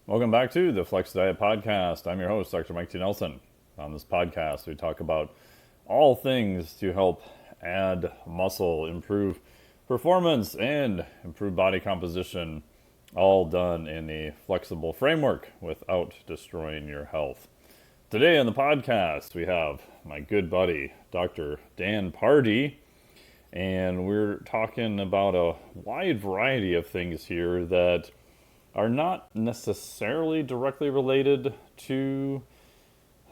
Welcome back to the Flex Diet Podcast. I'm your host, Dr. Mike T. Nelson. On this podcast, we talk about all things to help add muscle, improve performance, and improve body composition, all done in a flexible framework without destroying your health. Today on the podcast, we have my good buddy, Dr. Dan Pardi, and we're talking about a wide variety of things here that are not necessarily directly related to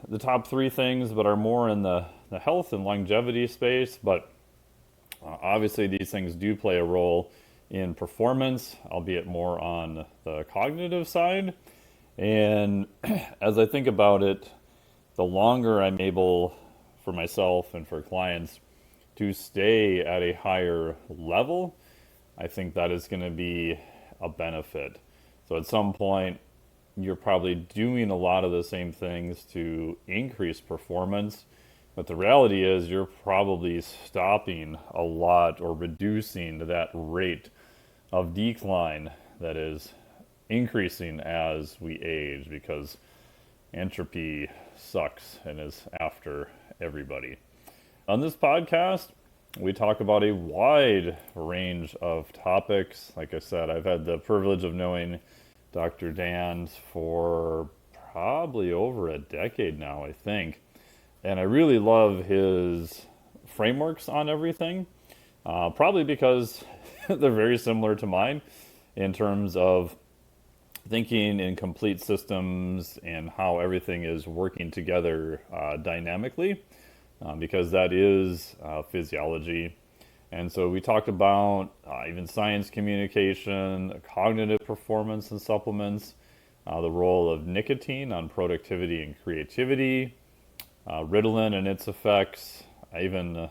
the top three things, but are more in the health and longevity space. But obviously these things do play a role in performance, albeit more on the cognitive side. And as I think about it, the longer I'm able for myself and for clients to stay at a higher level, I think that is going to be a benefit. So at some point, you're probably doing a lot of the same things to increase performance, but the reality is you're probably stopping a lot or reducing that rate of decline that is increasing as we age, because entropy sucks and is after everybody. On this podcast, we talk about a wide range of topics. Like I said, I've had the privilege of knowing Dr. Dan for probably over a decade now, I think. And I really love his frameworks on everything, probably because they're very similar to mine in terms of thinking in complete systems and how everything is working together dynamically, because that is physiology. And so we talked about even science communication, cognitive performance and supplements, the role of nicotine on productivity and creativity, Ritalin and its effects, even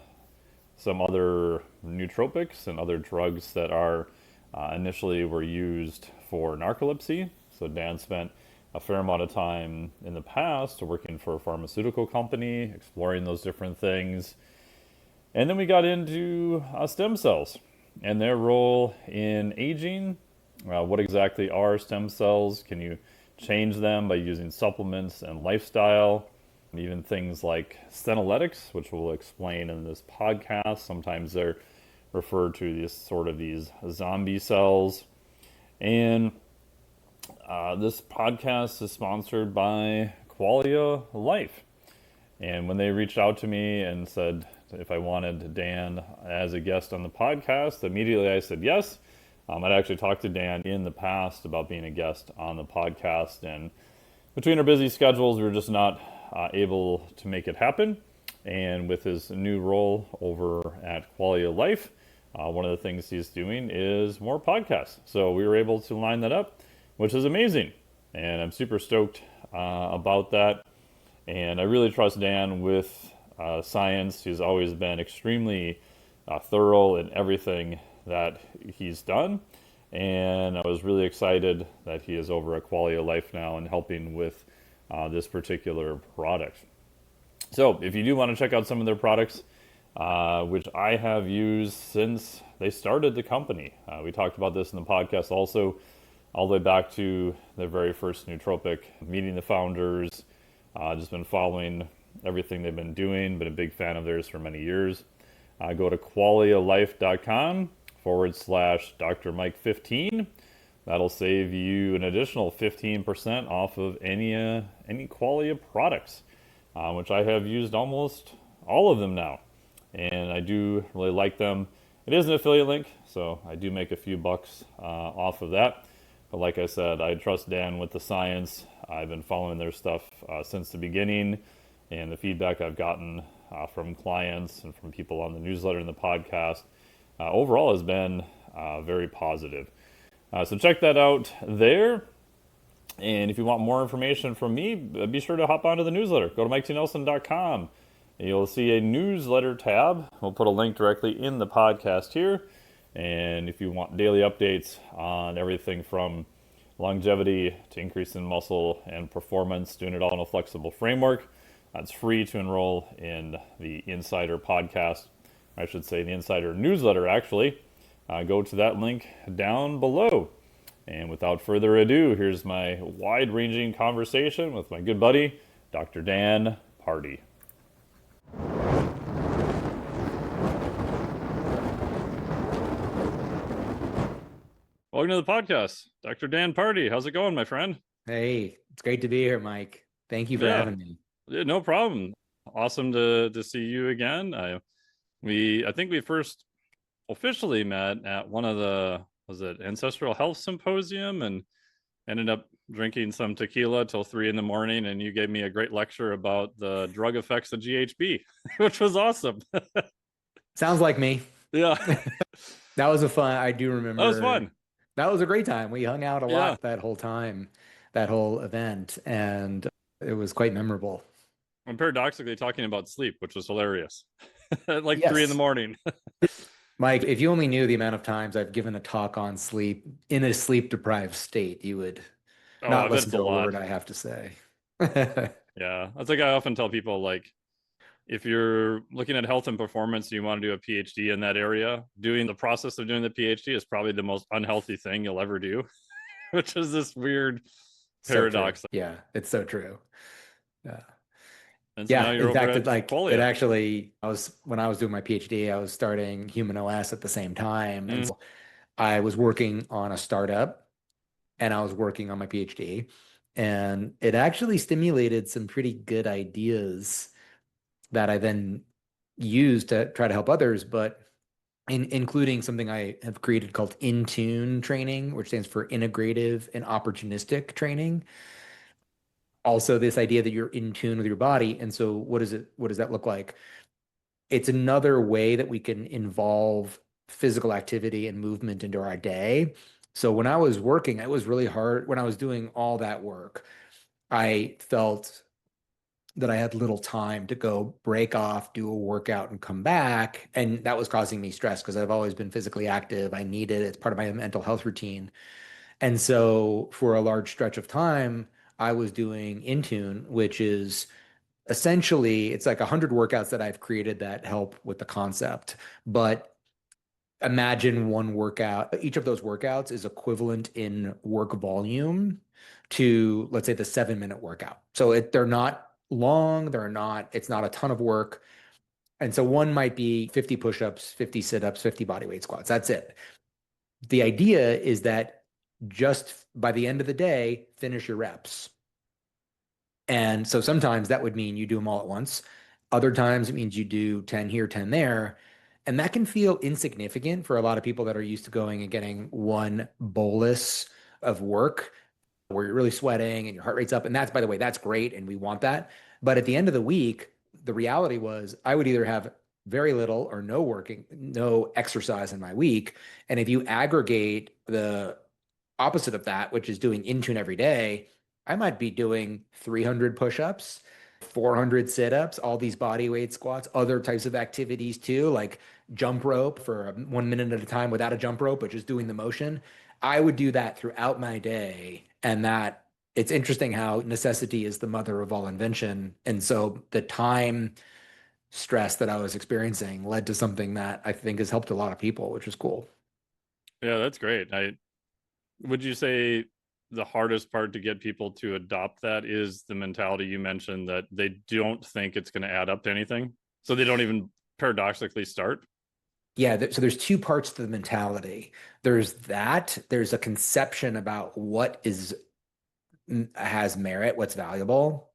some other nootropics and other drugs that are initially were used for narcolepsy. So Dan spent a fair amount of time in the past working for a pharmaceutical company, exploring those different things. And then we got into stem cells and their role in aging. What exactly are stem cells? Can you change them by using supplements and lifestyle? And even things like senolytics, which we'll explain in this podcast. Sometimes they're referred to as sort of these zombie cells. And this podcast is sponsored by Qualia Life. And when they reached out to me and said if I wanted Dan as a guest on the podcast, immediately I said yes. I'd actually talked to Dan in the past about being a guest on the podcast, and between our busy schedules, we were just not able to make it happen. And with his new role over at Qualia Life, one of the things he's doing is more podcasts. So we were able to line that up, which is amazing. And I'm super stoked about that. And I really trust Dan with science. He's always been extremely thorough in everything that he's done. And I was really excited that he is over at Qualia Life now and helping with this particular product. So if you do want to check out some of their products, which I have used since they started the company. We talked about this in the podcast also, all the way back to their very first nootropic, meeting the founders, just been following everything they've been doing, been a big fan of theirs for many years. Go to qualialife.com/Dr. Mike 15. That'll save you an additional 15% off of any Qualia products, which I have used almost all of them now. And I do really like them. It is an affiliate link, so I do make a few bucks off of that. But like I said, I trust Dan with the science. I've been following their stuff since the beginning, and the feedback I've gotten from clients and from people on the newsletter and the podcast overall has been very positive. So check that out there. And if you want more information from me, be sure to hop onto the newsletter. Go to MikeTNelson.com. You'll see a newsletter tab. We'll put a link directly in the podcast here. And if you want daily updates on everything from longevity to increase in muscle and performance, doing it all in a flexible framework, it's free to enroll in the Insider podcast. I should say the Insider newsletter, actually. Go to that link down below. And without further ado, here's my wide-ranging conversation with my good buddy, Dr. Dan Pardi. Welcome to the podcast, Dr. Dan Pardi. How's it going, my friend? Hey, it's great to be here, Mike. Thank you for Yeah, having me. no problem. Awesome to see you again. I think we first officially met at one of the, was it Ancestral Health Symposium, and ended up drinking some tequila till 3 a.m, and you gave me a great lecture about the drug effects of GHB, which was awesome. Sounds like me. Yeah, That was a fun, I do that was remember. fun. That was a great time. We hung out a Yeah, lot that whole time, that whole event, and it was quite memorable. I'm paradoxically talking about sleep, which was hilarious. At like 3 Yes. a.m. Mike, if you only knew the amount of times I've given a talk on sleep in a sleep deprived state, you would Oh, I not bet listen it's a to a lot. word I have to say. Yeah, that's like I often tell people, like, if you're looking at health and performance and you want to do a PhD in that area, doing the process of doing the PhD is probably the most unhealthy thing you'll ever do, which is this weird So true. paradox. Yeah, it's so true. Yeah. And so now Yeah, you're in over fact, at it Qualia. actually, I was when I was doing my PhD, I was starting Human OS at the same time. And Mm, so I was working on a startup and I was working on my PhD. And it actually stimulated some pretty good ideas that I then used to try to help others, but including something I have created called Intune training, which stands for Integrative and Opportunistic training. Also, this idea that you're in tune with your body. And so what does that look like? It's another way that we can involve physical activity and movement into our day. So when I was working, it was really hard. When I was doing all that work, I felt that I had little time to go break off, do a workout, and come back. And that was causing me stress because I've always been physically active. I need it. It's part of my mental health routine. And so for a large stretch of time, I was doing Intune, which is essentially it's like 100 workouts that I've created that help with the concept. But imagine one workout, each of those workouts is equivalent in work volume to, let's say, the 7 minute workout. So they're not long, it's not a ton of work. And so one might be 50 push-ups, 50 sit-ups, 50 body weight squats. That's it. The idea is that just by the end of the day, finish your reps. And so sometimes that would mean you do them all at once. Other times it means you do 10 here, 10 there. And that can feel insignificant for a lot of people that are used to going and getting one bolus of work where you're really sweating and your heart rate's up. And that's, by the way, that's great. And we want that. But at the end of the week, the reality was I would either have very little or no exercise in my week. And if you aggregate the opposite of that, which is doing Intune every day, I might be doing 300 push-ups, 400 sit-ups, all these body weight squats, other types of activities too, like jump rope for 1 minute at a time without a jump rope, but just doing the motion. I would do that throughout my day. And that it's interesting how necessity is the mother of all invention. And so the time stress that I was experiencing led to something that I think has helped a lot of people, which is cool. yeah, that's great. I would you say the hardest part to get people to adopt that is the mentality you mentioned that they don't think it's going to add up to anything, so they don't even paradoxically start. Yeah, so there's two parts to the mentality. There's a conception about what is has merit, what's valuable.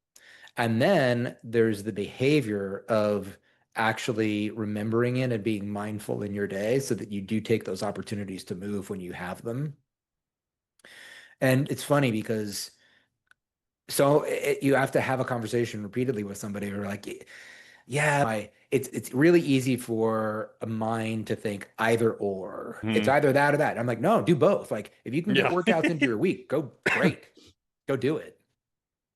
And then there's the behavior of actually remembering it and being mindful in your day so that you do take those opportunities to move when you have them. And it's funny because you have to have a conversation repeatedly with somebody who are like, yeah, it's really easy for a mind to think either or. It's Hmm. either that or that. I'm like, no, do both. Like if you can get Yeah. workouts into your week, go great. Go do it.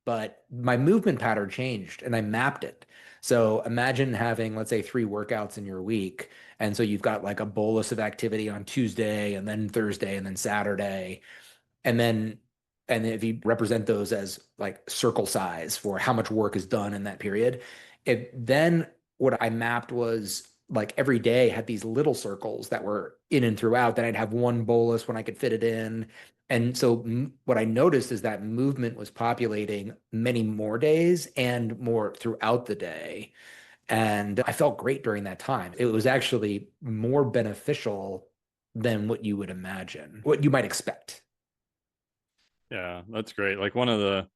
But my movement pattern changed and I mapped it. So imagine having, let's say, 3 workouts in your week. And so you've got like a bolus of activity on Tuesday and then Thursday and then Saturday. And then, and if you represent those as like circle size for how much work is done in that period, then what I mapped was like every day had these little circles that were in and throughout. Then I'd have one bolus when I could fit it in. And so what I noticed is that movement was populating many more days and more throughout the day. And I felt great during that time. It was actually more beneficial than what you would imagine, what you might expect. Yeah, that's great. Like one of the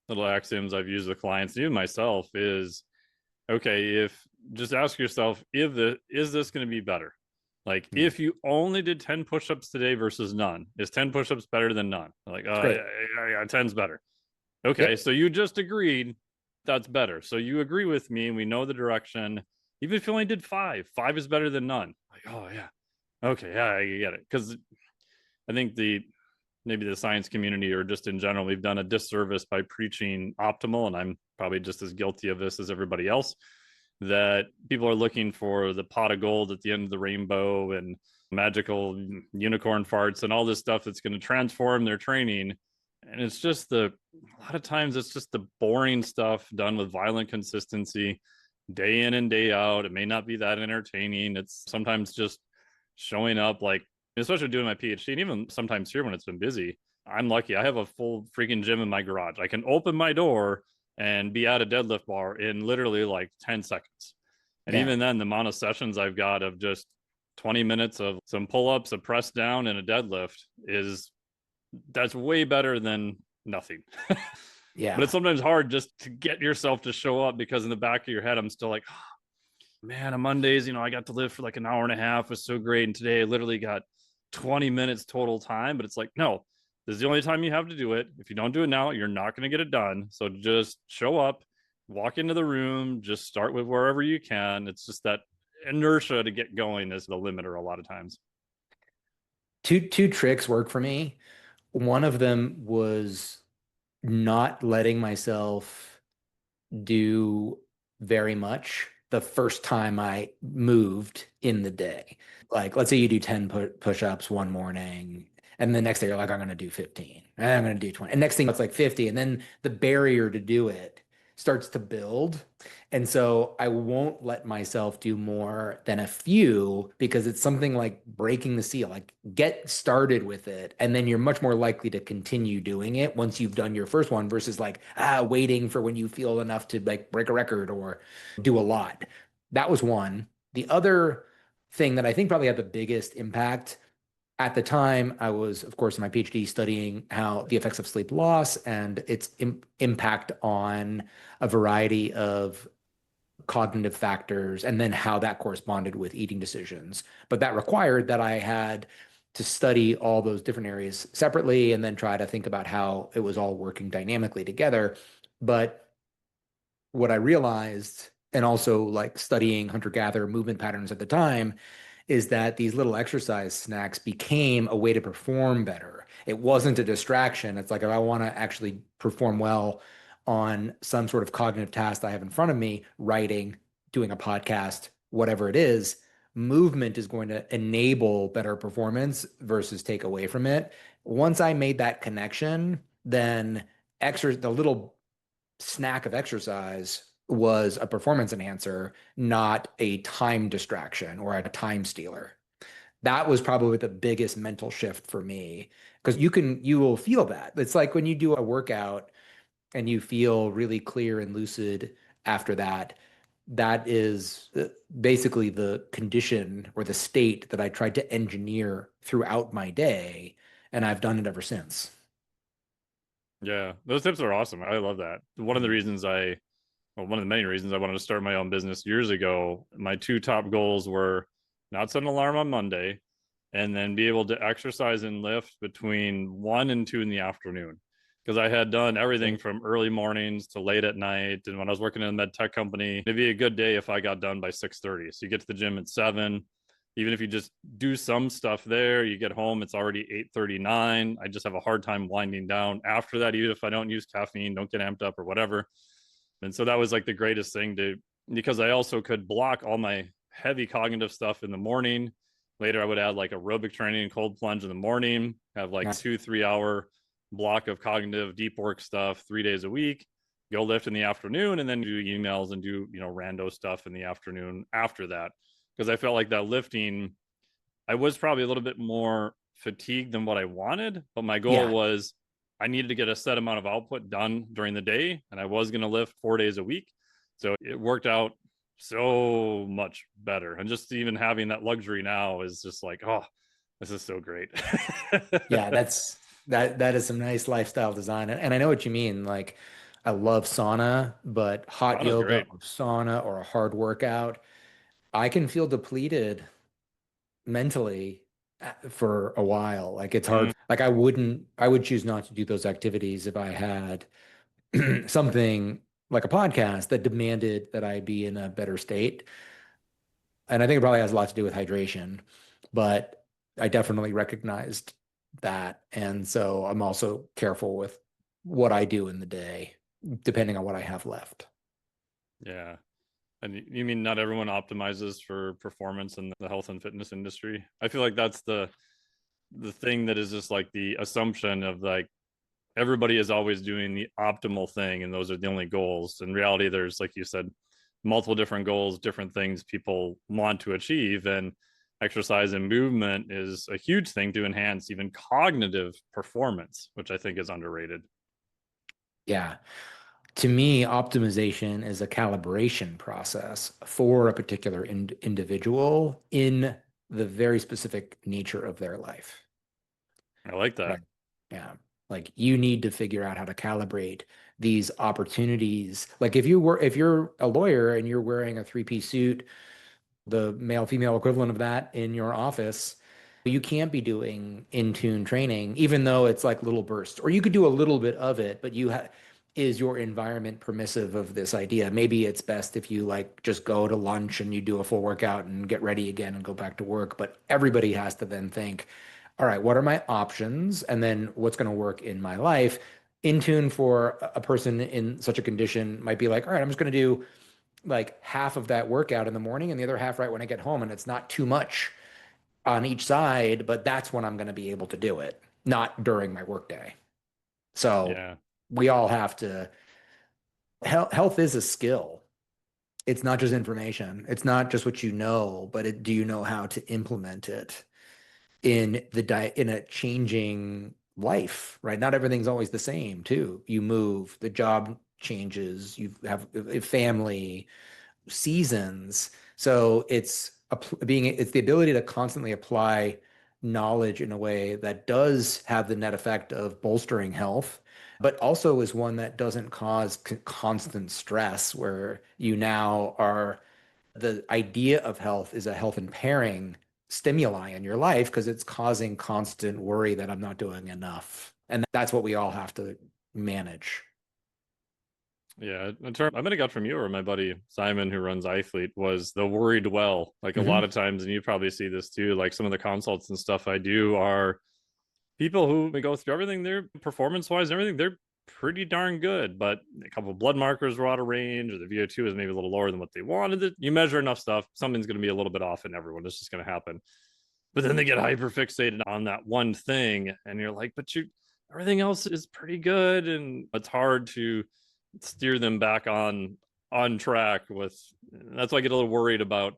little axioms I've used with clients, even myself, is okay, if just ask yourself, if the is this going to be better? Like Mm. if you only did 10 push-ups today versus none, is 10 push-ups better than none? Like, It's yeah, great. yeah, yeah, 10's better. Okay, Yep. so you just agreed that's better. So you agree with me and we know the direction. Even if you only did five is better than none. Like, oh yeah. Okay, yeah, I get it. Because I think maybe the science community or just in general, we've done a disservice by preaching optimal, and I'm probably just as guilty of this as everybody else. That people are looking for the pot of gold at the end of the rainbow and magical unicorn farts and all this stuff that's going to transform their training. And it's just a lot of times it's just the boring stuff done with violent consistency day in and day out. It may not be that entertaining. It's sometimes just showing up, like, especially doing my PhD, and even sometimes here when it's been busy. I'm lucky. I have a full freaking gym in my garage. I can open my door and be at a deadlift bar in literally like 10 seconds. And Yeah. even then, the amount of sessions I've got of just 20 minutes of some pull ups, a press down, and a deadlift that's way better than nothing. But it's Yeah. sometimes hard just to get yourself to show up because in the back of your head, I'm still like, oh, man, on Mondays, I got to live for like an hour and a half. It was so great. And today I literally got 20 minutes total time. But it's like, no, this is the only time you have to do it. If you don't do it now, you're not going to get it done. So just show up, walk into the room, just start with wherever you can. It's just that inertia to get going is the limiter a lot of times. Two tricks work for me. One of them was not letting myself do very much the first time I moved in the day. Like, let's say you do 10 push-ups one morning, and the next day you're like, I'm going to do 15, and I'm going to do 20. And next thing it's like 50. And then the barrier to do it starts to build. And so I won't let myself do more than a few because it's something like breaking the seal. Like get started with it, and then you're much more likely to continue doing it once you've done your first one versus like waiting for when you feel enough to like break a record or do a lot. That was one. The other thing that I think probably had the biggest impact at the time, I was, of course, in my PhD studying how the effects of sleep loss and its impact on a variety of cognitive factors, and then how that corresponded with eating decisions. But that required that I had to study all those different areas separately and then try to think about how it was all working dynamically together. But what I realized, and also like studying hunter-gatherer movement patterns at the time, is that these little exercise snacks became a way to perform better. It wasn't a distraction. It's like if I want to actually perform well on some sort of cognitive task I have in front of me, writing, doing a podcast, whatever it is, movement is going to enable better performance versus take away from it. Once I made that connection, then the little snack of exercise was a performance enhancer, not a time distraction or a time stealer. That was probably the biggest mental shift for me because you will feel that. It's like when you do a workout and you feel really clear and lucid after that. That is basically the condition or the state that I tried to engineer throughout my day, and I've done it ever since. Yeah, those tips are awesome. I love that. One of the many reasons I wanted to start my own business years ago, my two top goals were not set an alarm on Monday and then be able to exercise and lift between 1 and 2 in the afternoon. Because I had done everything Great. from early mornings to late at night. And when I was working in a med tech company, it'd be a good day if I got done by 6:30. So you get to the gym at 7. Even if you just do some stuff there, you get home, it's already 8:39. I just have a hard time winding down after that, even if I don't use caffeine, don't get amped up or whatever. And so that was like the greatest thing because I also could block all my heavy cognitive stuff in the morning. Later, I would add like aerobic training and cold plunge in the morning, have like Yeah. 2, 3 hour block of cognitive deep work stuff 3 days a week, go lift in the afternoon, and then do emails and do, rando stuff in the afternoon after that. Because I felt like that lifting, I was probably a little bit more fatigued than what I wanted, but my goal Yeah. was I needed to get a set amount of output done during the day, and I was going to lift 4 days a week. So it worked out so much better. And just even having that luxury now is just like, oh, this is so great. Yeah, that is some nice lifestyle design. And I know what you mean. Like I love sauna, but hot Sauna's yoga great. or sauna or a hard workout, I can feel depleted mentally for a while. Like it's Mm, hard. Like I would choose not to do those activities if I had something like a podcast that demanded that I be in a better state. And I think it probably has a lot to do with hydration, but I definitely recognized that. And so I'm also careful with what I do in the day, depending on what I have left. yeah. And you mean not everyone optimizes for performance in the health and fitness industry? I feel like that's the thing that is just like the assumption of like everybody is always doing the optimal thing and those are the only goals. In reality, there's, like you said, multiple different goals, different things people want to achieve, and exercise and movement is a huge thing to enhance even cognitive performance, which I think is underrated. Yeah. To me, optimization is a calibration process for a particular individual in the very specific nature of their life. I like that. Right. Yeah. Like you need to figure out how to calibrate these opportunities. Like if you're a lawyer and you're wearing a three-piece suit, the male female equivalent of that in your office, you can't be doing in tune training, even though it's like little bursts. Or you could do a little bit of it, but is your environment permissive of this idea? Maybe it's best if you like just go to lunch and you do a full workout and get ready again and go back to work. But everybody has to then think, all right, what are my options? And then what's going to work in my life? In tune for a person in such a condition might be like, all right, I'm just going to do like half of that workout in the morning and the other half right when I get home. And it's not too much on each side, but that's when I'm going to be able to do it, not during my workday. So Yeah. we all have to, health is a skill. It's not just information. It's not just what you know, but do you know how to implement it in in a changing life, right? Not everything's always the same, too. You move, the job changes, you have a family, seasons. So it's the ability to constantly apply knowledge in a way that does have the net effect of bolstering health, but also is one that doesn't cause constant stress where you now are the idea of health is a health impairing stimuli in your life because it's causing constant worry that I'm not doing enough. And that's what we all have to manage. Yeah, in term, I might have got from you or my buddy Simon, who runs iFleet, was the worried well. Like a lot Mhm. of times, and you probably see this too. Like some of the consults and stuff I do are people who we go through everything. They're performance wise and everything. They're pretty darn good, but a couple of blood markers were out of range, or the VO2 is maybe a little lower than what they wanted. You measure enough stuff, something's going to be a little bit off in everyone. It's just going to happen. But then they get hyper fixated on that one thing, and you're like, but you everything else is pretty good, and it's hard to steer them back on track with. That's why I get a little worried about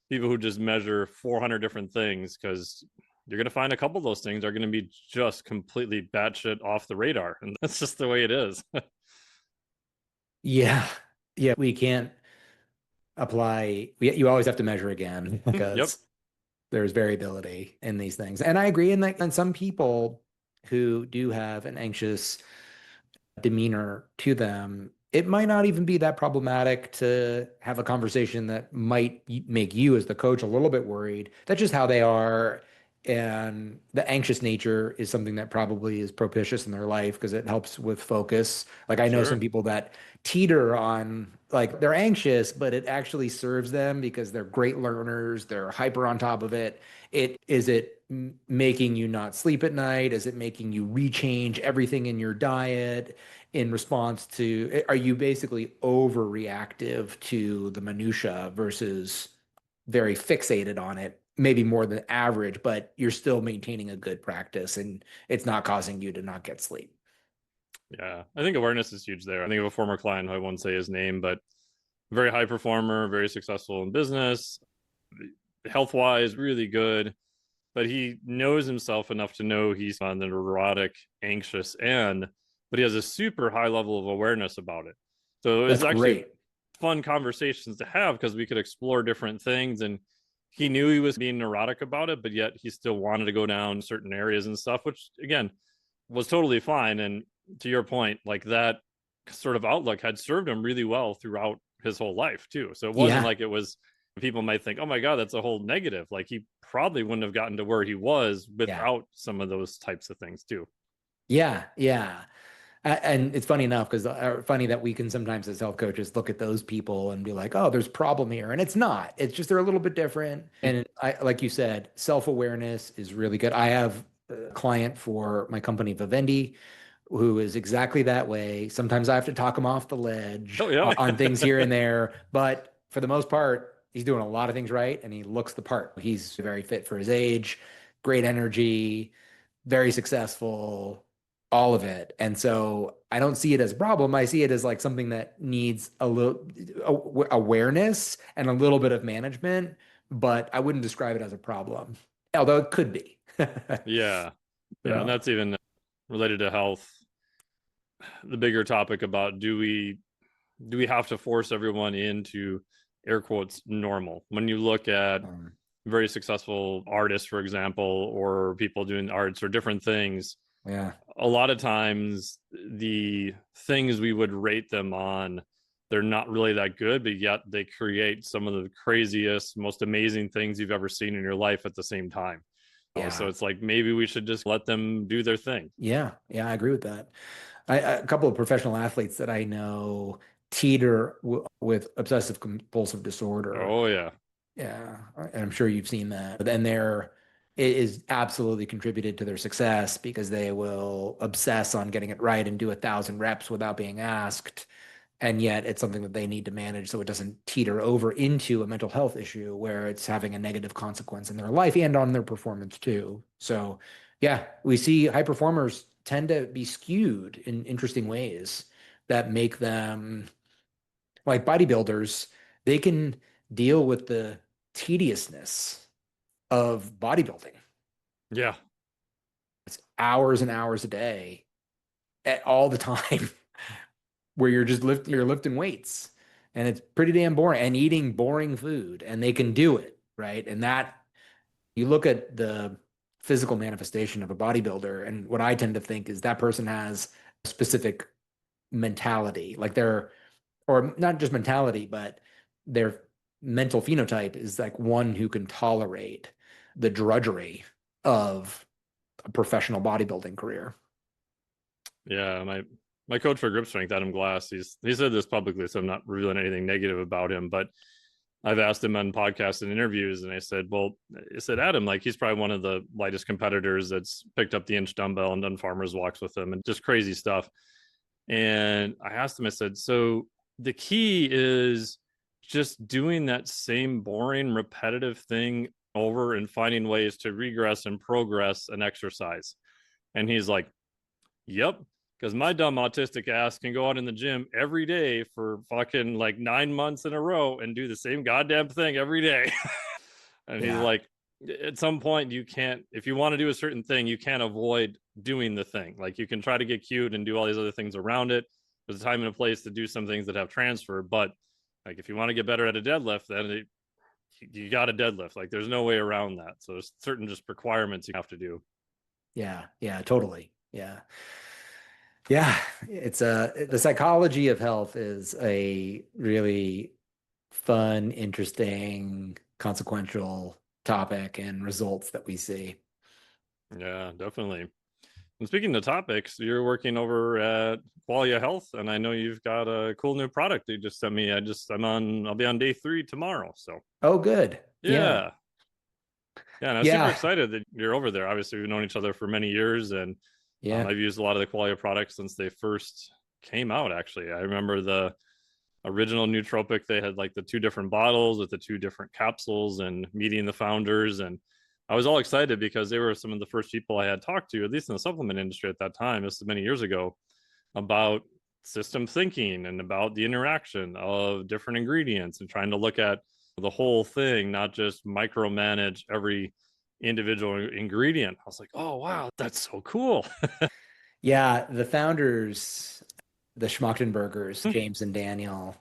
people who just measure 400 different things, because you're going to find a couple of those things are going to be just completely batshit off the radar, and that's just the way it is. Yeah. Yeah. We can't you always have to measure again Yep. because there's variability in these things. And I agree in that, and some people who do have an anxious demeanor to them, it might not even be that problematic to have a conversation that might make you, as the coach, a little bit worried. That's just how they are. And the anxious nature is something that probably is propitious in their life because it helps with focus. Like I know some Sure. people that teeter on like they're anxious, but it actually serves them because they're great learners. They're hyper on top of it. It making you not sleep at night? Is it making you rechange everything in your diet? In response to, are you basically overreactive to the minutia versus very fixated on it, maybe more than average, but you're still maintaining a good practice and it's not causing you to not get sleep? Yeah, I think awareness is huge there. I think of a former client who I won't say his name, but very high performer, very successful in business, health wise, really good. but he knows himself enough to know he's on the neurotic, anxious end, but he has a super high level of awareness about it. So it was That's actually great. fun conversations to have because we could explore different things, and he knew he was being neurotic about it, but yet he still wanted to go down certain areas and stuff, which again was totally fine. And to your point, like that sort of outlook had served him really well throughout his whole life too. So it wasn't Yeah. like it was, people might think, oh my God, that's a whole negative. Like he probably wouldn't have gotten to where he was Yeah. without some of those types of things too. Yeah. Yeah. And it's funny enough because funny that we can sometimes as health coaches look at those people and be like, oh, there's a problem here. And it's not. It's just they're a little bit different. And like you said, self-awareness is really good. I have a client for my company, Vivendi, who is exactly that way. Sometimes I have to talk him off the ledge Oh yeah. on things here and there, but for the most part, he's doing a lot of things right and he looks the part. He's very fit for his age, great energy, very successful, all of it. And so I don't see it as a problem. I see it as like something that needs a little awareness and a little bit of management, but I wouldn't describe it as a problem, although it could be. Yeah. Yeah. And Yeah. that's even related to health. The bigger topic about do we have to force everyone into air quotes normal? When you look at Um, very successful artists, for example, or people doing arts or different things, yeah. a lot of times the things we would rate them on, they're not really that good, but yet they create some of the craziest, most amazing things you've ever seen in your life at the same time. Oh, so Yeah. it's like maybe we should just let them do their thing. Yeah. Yeah. I agree with that. A couple of professional athletes that I know teeter with obsessive compulsive disorder. Oh yeah. Yeah, and I'm sure you've seen that. And it is absolutely contributed to their success because they will obsess on getting it right and do 1,000 reps without being asked. And yet it's something that they need to manage so it doesn't teeter over into a mental health issue where it's having a negative consequence in their life and on their performance too. So, yeah, we see high performers tend to be skewed in interesting ways that make them like bodybuilders. They can deal with the tediousness of bodybuilding. Yeah. It's hours and hours a day all the time where you're lifting weights and it's pretty damn boring and eating boring food and they can do it, right? And that you look at the physical manifestation of a bodybuilder and what I tend to think is that person has a specific mentality, like or not just mentality, but their mental phenotype is like one who can tolerate the drudgery of a professional bodybuilding career. Yeah. My coach for grip strength, Adam Glass, he said this publicly, so I'm not revealing anything negative about him, but I've asked him on podcasts and interviews, and I said, well, I said, Adam, like he's probably one of the lightest competitors that's picked up the inch dumbbell and done farmers walks with him and just crazy stuff. And I asked him, I said, so the key is just doing that same boring, repetitive thing over and finding ways to regress and progress an exercise. And he's like, yep. Because my dumb autistic ass can go out in the gym every day for fucking like 9 months in a row and do the same goddamn thing every day. And he's Yeah. like, at some point, you can't, if you want to do a certain thing, you can't avoid doing the thing. Like you can try to get cute and do all these other things around it. There's a time and a place to do some things that have transfer. But like if you want to get better at a deadlift, then you got to deadlift. Like there's no way around that. So there's certain just requirements you have to do. Yeah. Yeah. Totally. Yeah. Yeah. It's the psychology of health is a really fun, interesting, consequential topic and results that we see. Yeah, definitely. And speaking of topics, you're working over at Qualia Health, and I know you've got a cool new product you just sent me. I'll be on day 3 tomorrow. So Oh, good. Yeah. yeah. Yeah, and I was super Yeah. excited that you're over there. Obviously, we've known each other for many years, and Yeah. I've used a lot of the Qualia products since they first came out, actually. I remember the original Nootropic, they had like the 2 different bottles with the 2 different capsules and meeting the founders. And I was all excited because they were some of the first people I had talked to, at least in the supplement industry at that time, this is many years ago, about system thinking and about the interaction of different ingredients and trying to look at the whole thing, not just micromanage every individual ingredient. I was like, oh, wow, that's so cool. Yeah, the founders, the Schmachtenbergers, James and Daniel,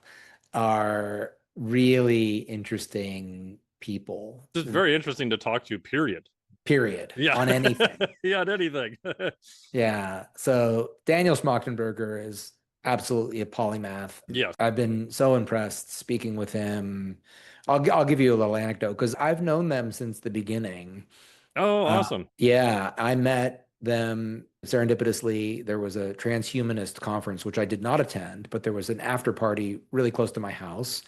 are really interesting people, Just very interesting to talk to, period. period, Yeah. on anything. Yeah, on anything. Yeah. So Daniel Schmachtenberger is absolutely a polymath. Yes. I've been so impressed speaking with him. I'll give you a little anecdote because I've known them since the beginning. Oh, awesome. Yeah, I met them serendipitously. There was a transhumanist conference, which I did not attend, but there was an after party really close to my house.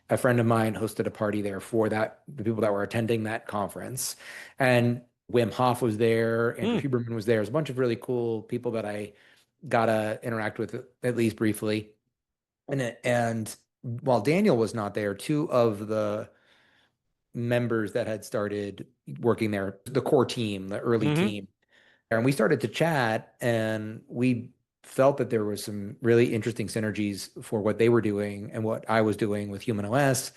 A friend of mine hosted a party there for the people that were attending that conference. And Wim Hof was there, Andrew Mm. Huberman was there. There's a bunch of really cool people that I got to interact with at least briefly. And while Daniel was not there, two of the members that had started working there, the core team, the early Hmm. team, and we started to chat, and we felt that there was some really interesting synergies for what they were doing and what I was doing with Human OS.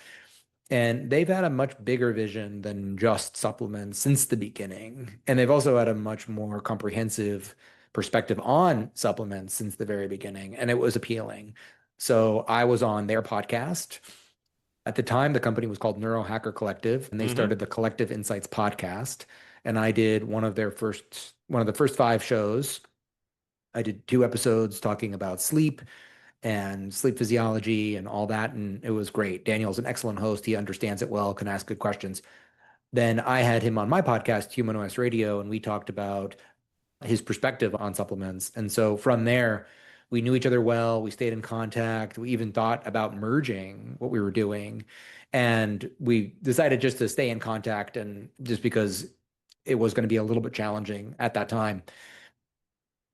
And they've had a much bigger vision than just supplements since the beginning. And they've also had a much more comprehensive perspective on supplements since the very beginning. And it was appealing. So I was on their podcast. At the time, the company was called Neurohacker Collective, and they Hmm. started the Collective Insights podcast. And I did one of the first five shows. I did two episodes talking about sleep and sleep physiology and all that. And it was great. Daniel's an excellent host. He understands it well, can ask good questions. Then I had him on my podcast, Human OS Radio, and we talked about his perspective on supplements. And so from there, we knew each other well. We stayed in contact. We even thought about merging what we were doing. And we decided just to stay in contact, and just because it was going to be a little bit challenging at that time.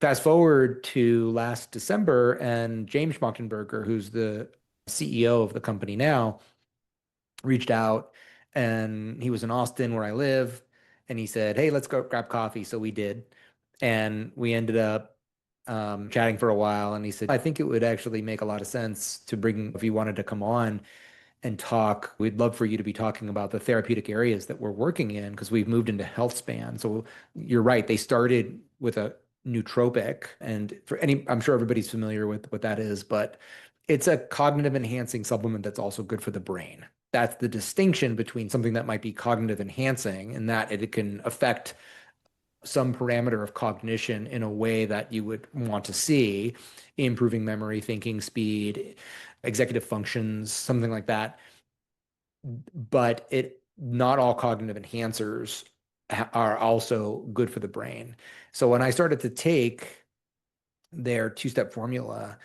Fast forward to last December, and James Schmachtenberger, who's the CEO of the company now, reached out, and he was in Austin where I live. And he said, "Hey, let's go grab coffee." So we did. And we ended up chatting for a while. And he said, "I think it would actually make a lot of sense to bring, if you wanted to come on and talk, we'd love for you to be talking about the therapeutic areas that we're working in because we've moved into health span." So you're right. They started with a nootropic. And for any, I'm sure everybody's familiar with what that is, but it's a cognitive enhancing supplement that's also good for the brain. That's the distinction between something that might be cognitive enhancing and that it can affect some parameter of cognition in a way that you would want to see, improving memory, thinking speed, executive functions, something like that. But it not all cognitive enhancers are also good for the brain. So when I started to take their two-step formula,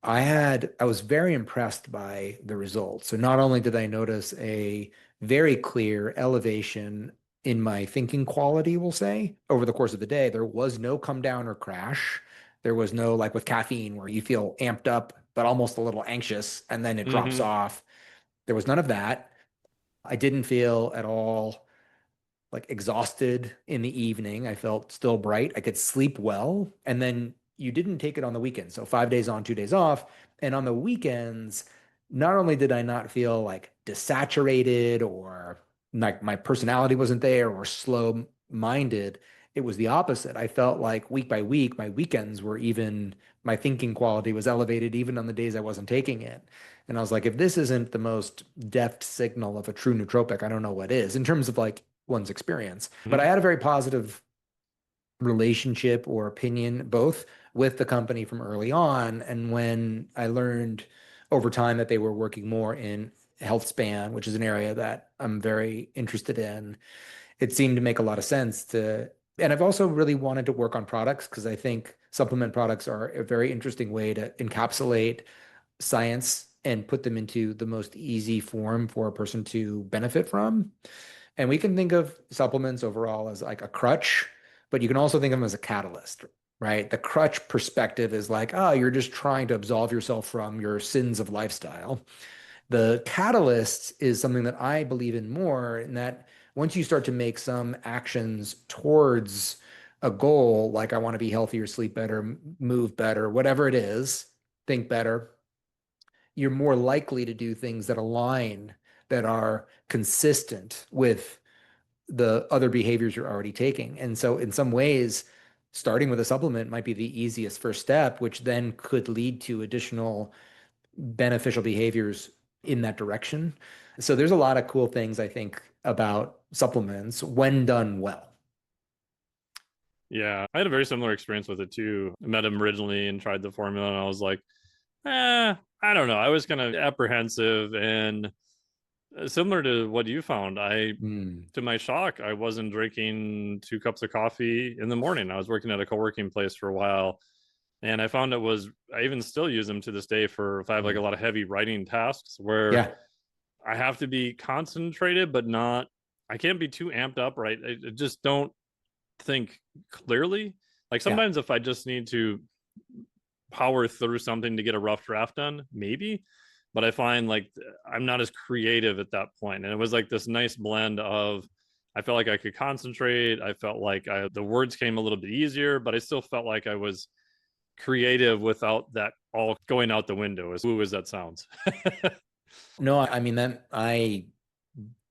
I was very impressed by the results. So not only did I notice a very clear elevation in my thinking quality, we'll say, over the course of the day, there was no come down or crash. There was no, like with caffeine, where you feel amped up, but almost a little anxious, and then it drops Hmm. off. There was none of that. I didn't feel at all like exhausted in the evening. I felt still bright. I could sleep well. And then you didn't take it on the weekends. So 5 days on, 2 days off. And on the weekends, not only did I not feel like desaturated or like my personality wasn't there or slow minded, it was the opposite. I felt like week by week, my weekends were even, my thinking quality was elevated even on the days I wasn't taking it. And I was like, if this isn't the most deft signal of a true nootropic, I don't know what is in terms of like one's experience. But Hmm. I had a very positive relationship or opinion both with the company from early on. And when I learned over time that they were working more in health span, which is an area that I'm very interested in, it seemed to make a lot of sense to. And I've also really wanted to work on products because I think supplement products are a very interesting way to encapsulate science and put them into the most easy form for a person to benefit from. And we can think of supplements overall as like a crutch, but you can also think of them as a catalyst, right? The crutch perspective is like, oh, you're just trying to absolve yourself from your sins of lifestyle. The catalyst is something that I believe in more, in that once you start to make some actions towards a goal, like I want to be healthier, sleep better, move better, whatever it is, think better, you're more likely to do things that align, that are consistent with the other behaviors you're already taking. And so in some ways, starting with a supplement might be the easiest first step, which then could lead to additional beneficial behaviors in that direction. So there's a lot of cool things I think about supplements when done well. Yeah, I had a very similar experience with it too. I met him originally and tried the formula, and I was like, I don't know. I was kind of apprehensive, and similar to what you found, to my shock, I wasn't drinking 2 cups of coffee in the morning. I was working at a co-working place for a while, and I found I even still use them to this day for if I have like a lot of heavy writing tasks where Yeah. I have to be concentrated, but not, I can't be too amped up, right? I just don't think clearly. Like Yeah. sometimes if I just need to power through something to get a rough draft done, maybe. But I find like I'm not as creative at that point. And it was like this nice blend of I felt like I could concentrate. I felt like the words came a little bit easier, but I still felt like I was creative without that all going out the window, as woo as that sounds. No, I mean that I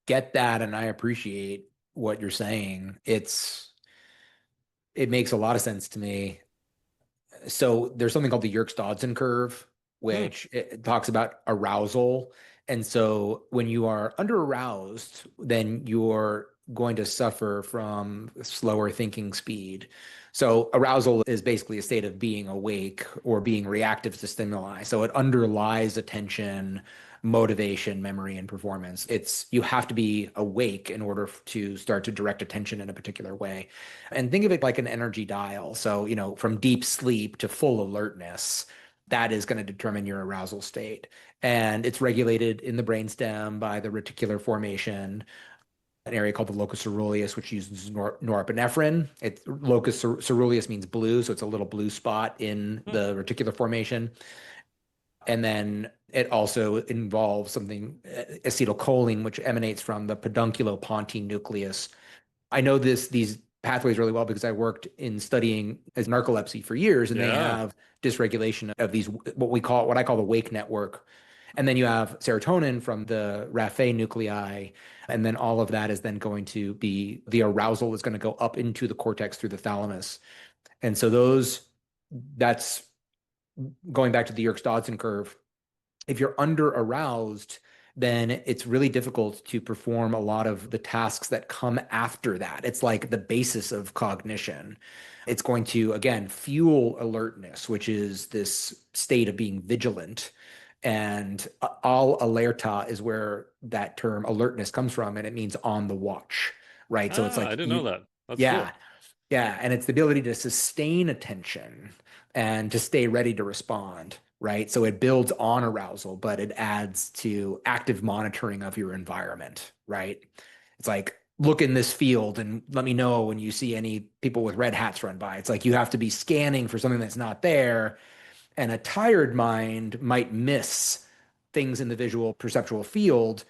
get that and I appreciate what you're saying. It makes a lot of sense to me. So there's something called the Yerkes-Dodson curve, which it talks about arousal. And so when you are under aroused, then you're going to suffer from slower thinking speed. So arousal is basically a state of being awake or being reactive to stimuli. So it underlies attention, motivation, memory, and performance. It's you have to be awake in order to start to direct attention in a particular way. And think of it like an energy dial. So, from deep sleep to full alertness, that is going to determine your arousal state. And it's regulated in the brainstem by the reticular formation, an area called the locus coeruleus, which uses norepinephrine. Locus coeruleus means blue, so it's a little blue spot in the reticular formation. And then it also involves something, acetylcholine, which emanates from the pedunculopontine nucleus. I know these pathways really well because I worked in studying as narcolepsy for years, and they have dysregulation of these what I call the wake network. And then you have serotonin from the raphe nuclei, and then all of that is then going to be the arousal is going to go up into the cortex through the thalamus. And so that's going back to the Yerkes-Dodson curve. If you're under aroused, then it's really difficult to perform a lot of the tasks that come after that. It's like the basis of cognition. It's going to, again, fuel alertness, which is this state of being vigilant. And al alerta is where that term alertness comes from, and it means on the watch, right? So it's like I didn't know that. That's yeah, cool. yeah, and it's the ability to sustain attention and to stay ready to respond, right? So it builds on arousal, but it adds to active monitoring of your environment, right? It's like, look in this field and let me know when you see any people with red hats run by. It's like you have to be scanning for something that's not there. And a tired mind might miss things in the visual perceptual field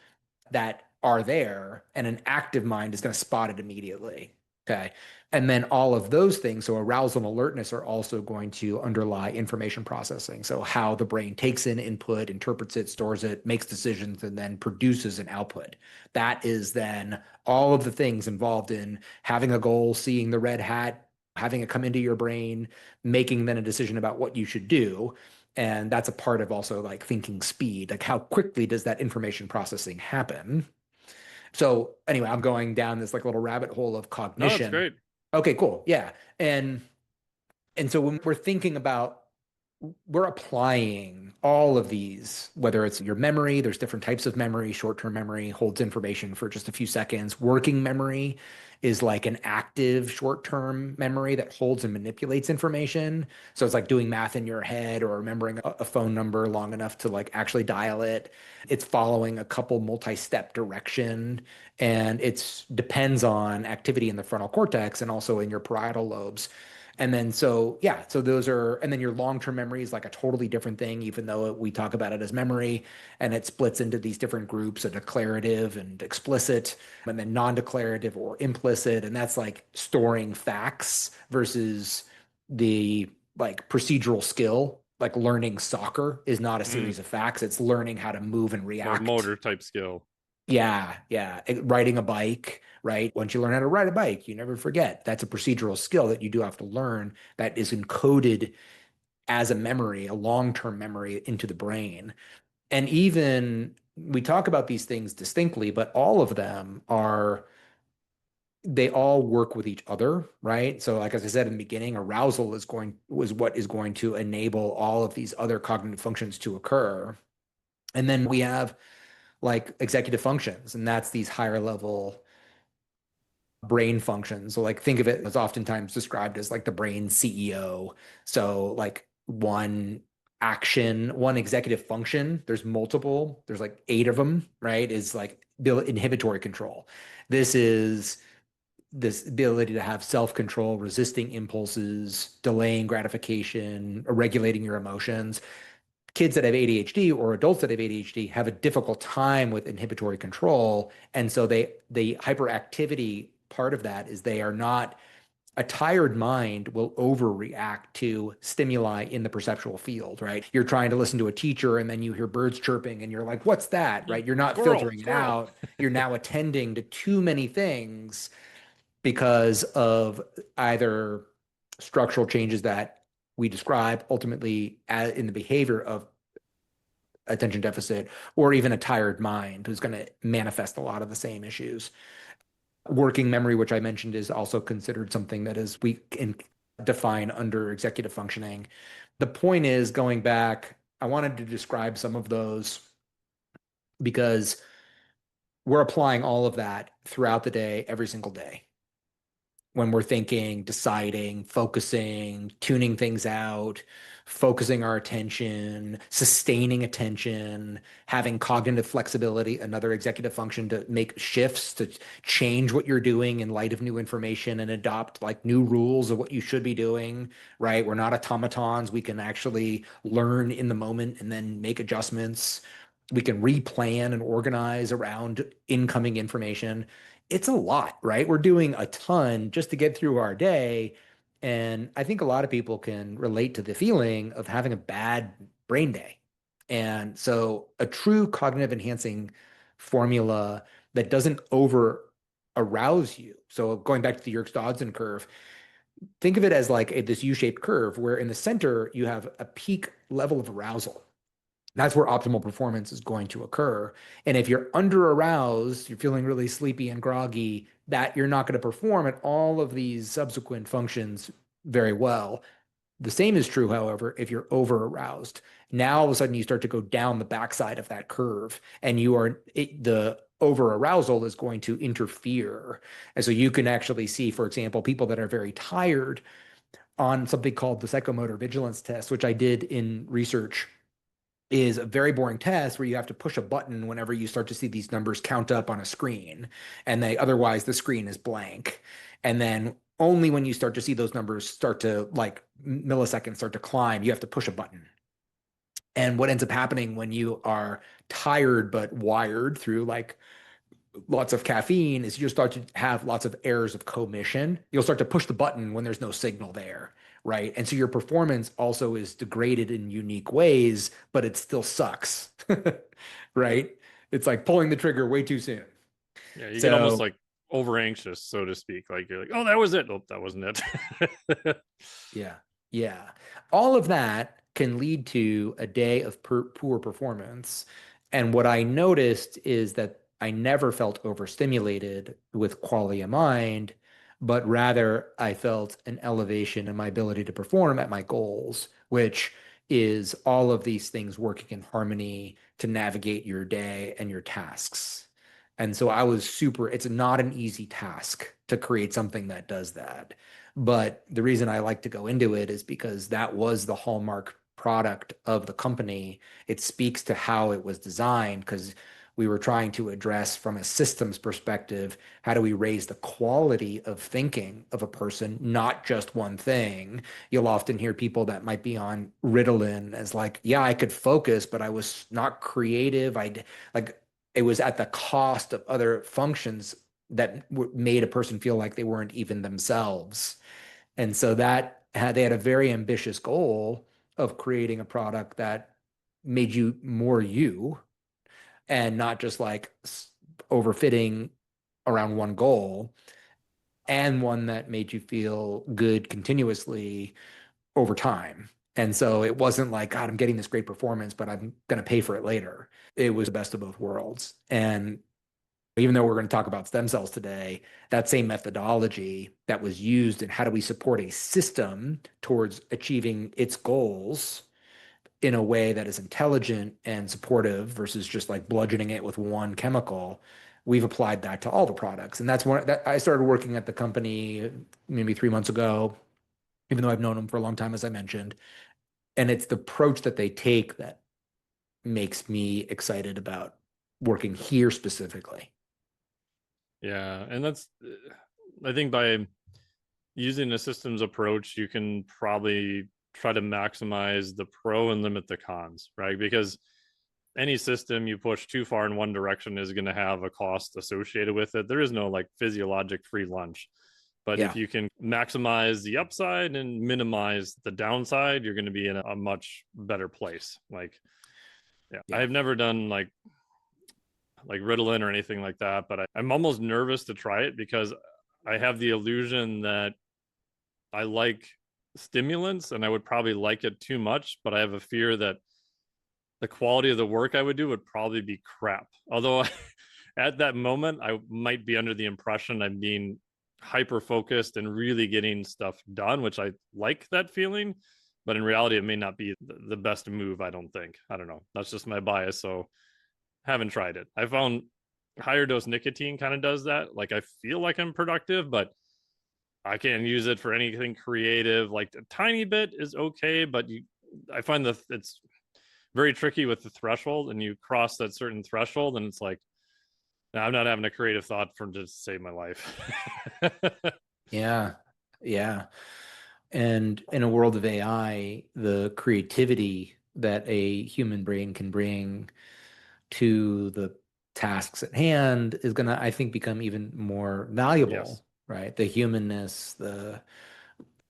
that are there, and an active mind is going to spot it immediately. Okay. And then all of those things, so arousal and alertness, are also going to underlie information processing. So how the brain takes in input, interprets it, stores it, makes decisions, and then produces an output. That is then all of the things involved in having a goal, seeing the red hat, having it come into your brain, making then a decision about what you should do. And that's a part of also like thinking speed, like how quickly does that information processing happen? So anyway, I'm going down this like little rabbit hole of No, it's cognition. great. Okay, cool. Yeah. And so when we're thinking about we're applying all of these, whether it's your memory, there's different types of memory. Short-term memory holds information for just a few seconds. Working memory is like an active short-term memory that holds and manipulates information. So it's like doing math in your head or remembering a phone number long enough to like actually dial it. It's following a couple multi-step direction, and it's depends on activity in the frontal cortex and also in your parietal lobes. And then so those are, and then your long-term memory is like a totally different thing, even though we talk about it as memory, and it splits into these different groups, a declarative and explicit, and then non-declarative or implicit. And that's like storing facts versus the like procedural skill. Like learning soccer is not a series of facts. It's learning how to move and More react. motor type skill. Yeah, yeah. Riding a bike, right? Once you learn how to ride a bike, you never forget. That's a procedural skill that you do have to learn that is encoded as a memory, a long-term memory into the brain. And even we talk about these things distinctly, but all of them are, they all work with each other, right? So like, as I said in the beginning, arousal was what is going to enable all of these other cognitive functions to occur. And then we have like executive functions, and that's these higher level brain functions. So like think of it as oftentimes described as like the brain CEO. So like one executive function, there's multiple, there's like 8 of them, right? Is like inhibitory control. This is this ability to have self-control, resisting impulses, delaying gratification, regulating your emotions. Kids that have ADHD or adults that have ADHD have a difficult time with inhibitory control. And so the hyperactivity part of that is they are not, a tired mind will overreact to stimuli in the perceptual field, right? You're trying to listen to a teacher and then you hear birds chirping and you're like, what's that, right? You're not filtering it out. You're now attending to too many things because of either structural changes that we describe ultimately in the behavior of attention deficit, or even a tired mind who's going to manifest a lot of the same issues. Working memory, which I mentioned, is also considered something that is we can define under executive functioning. The point is, going back, I wanted to describe some of those because we're applying all of that throughout the day, every single day. When we're thinking, deciding, focusing, tuning things out, focusing our attention, sustaining attention, having cognitive flexibility, another executive function to make shifts, to change what you're doing in light of new information and adopt like new rules of what you should be doing, right? We're not automatons. We can actually learn in the moment and then make adjustments. We can replan and organize around incoming information. It's a lot, right? We're doing a ton just to get through our day. And I think a lot of people can relate to the feeling of having a bad brain day. And so a true cognitive enhancing formula that doesn't over arouse you. So going back to the Yerkes-Dodson curve, think of it as like this U-shaped curve where in the center you have a peak level of arousal. That's where optimal performance is going to occur. And if you're under aroused, you're feeling really sleepy and groggy, that you're not going to perform at all of these subsequent functions very well. The same is true, however, if you're over aroused. Now all of a sudden you start to go down the backside of that curve, and the over arousal is going to interfere. And so you can actually see, for example, people that are very tired on something called the psychomotor vigilance test, which I did in research, is a very boring test where you have to push a button whenever you start to see these numbers count up on a screen, and otherwise the screen is blank. And then only when you start to see those numbers start to, like, milliseconds start to climb, you have to push a button. And what ends up happening when you are tired but wired through like lots of caffeine is you'll start to have lots of errors of commission. You'll start to push the button when there's no signal there, right? And so your performance also is degraded in unique ways, but it still sucks, right? It's like pulling the trigger way too soon. Yeah, you get almost like over anxious, so to speak. Like you're like, oh, that was it. Oh, that wasn't it. Yeah. Yeah. All of that can lead to a day of poor performance. And what I noticed is that I never felt overstimulated with Qualia Mind, but rather I felt an elevation in my ability to perform at my goals, which is all of these things working in harmony to navigate your day and your tasks. And so I was it's not an easy task to create something that does that. But the reason I like to go into it is because that was the hallmark product of the company. It speaks to how it was designed, because we were trying to address from a systems perspective, how do we raise the quality of thinking of a person, not just one thing. You'll often hear people that might be on Ritalin as like, yeah, I could focus, but I was not creative. It was at the cost of other functions that made a person feel like they weren't even themselves. And so they had a very ambitious goal of creating a product that made you more you, and not just like overfitting around one goal and one that made you feel good continuously over time. And so it wasn't like, God, I'm getting this great performance, but I'm going to pay for it later. It was the best of both worlds. And even though we're going to talk about stem cells today, that same methodology that was used in how do we support a system towards achieving its goals in a way that is intelligent and supportive versus just like bludgeoning it with one chemical, we've applied that to all the products. And that's one that I started working at the company maybe 3 months ago, even though I've known them for a long time, as I mentioned. And it's the approach that they take that makes me excited about working here specifically. Yeah, and that's, I think by using a systems approach, you can probably try to maximize the pro and limit the cons, right? Because any system you push too far in one direction is going to have a cost associated with it. There is no like physiologic free lunch. But if you can maximize the upside and minimize the downside, you're going to be in a much better place. Like, I've never done like Ritalin or anything like that, but I'm almost nervous to try it because I have the illusion that I like stimulants and I would probably like it too much, but I have a fear that the quality of the work I would do would probably be crap. Although at that moment, I might be under the impression I'm being hyper focused and really getting stuff done, which I like that feeling. But in reality, it may not be the best move, I don't think. I don't know. That's just my bias. So haven't tried it. I found higher dose nicotine kind of does that. Like I feel like I'm productive, but I can't use it for anything creative. Like a tiny bit is okay, but I find that it's very tricky with the threshold, and you cross that certain threshold, and it's like, now I'm not having a creative thought for to save my life. Yeah. And in a world of AI, the creativity that a human brain can bring to the tasks at hand is going to, I think, become even more valuable, right? The humanness, the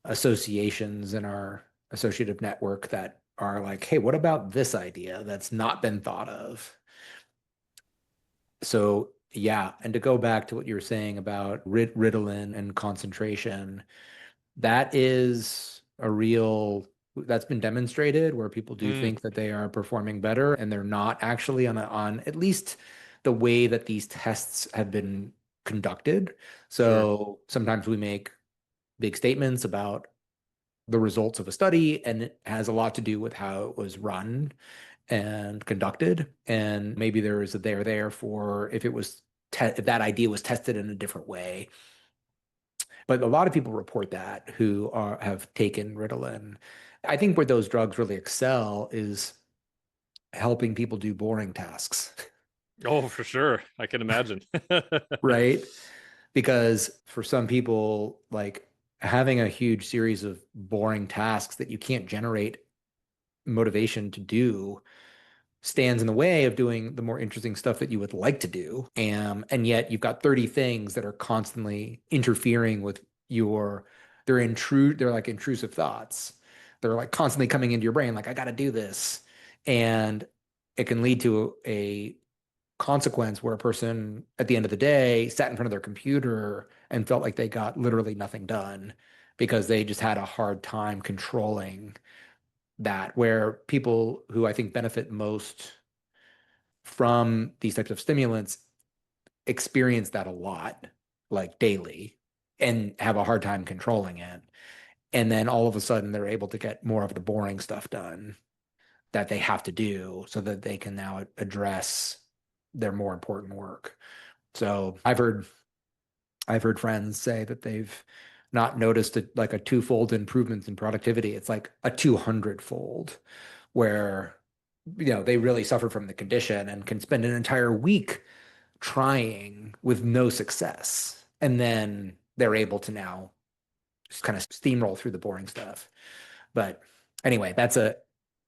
associations in our associative network that are like, hey, what about this idea that's not been thought of? So, yeah. And to go back to what you were saying about Ritalin and concentration, that is a real, that's been demonstrated where people do think that they are performing better and they're not actually on at least the way that these tests have been conducted. So sometimes we make big statements about the results of a study, and it has a lot to do with how it was run and conducted. And maybe there is a there for if it was if that idea was tested in a different way. But a lot of people report that who have taken Ritalin. I think where those drugs really excel is helping people do boring tasks. Oh, for sure. I can imagine. Right? Because for some people, like having a huge series of boring tasks that you can't generate motivation to do stands in the way of doing the more interesting stuff that you would like to do. And yet you've got 30 things that are constantly interfering with they're like intrusive thoughts. They're like constantly coming into your brain, like, I got to do this. And it can lead to a consequence where a person at the end of the day sat in front of their computer and felt like they got literally nothing done because they just had a hard time controlling that, where people who I think benefit most from these types of stimulants experience that a lot, like daily, and have a hard time controlling it. And then all of a sudden they're able to get more of the boring stuff done that they have to do so that they can now address their more important work. So I've heard friends say that they've not noticed like a twofold improvement in productivity. It's like a 200-fold where, they really suffer from the condition and can spend an entire week trying with no success. And then they're able to now just kind of steamroll through the boring stuff. But anyway, that's a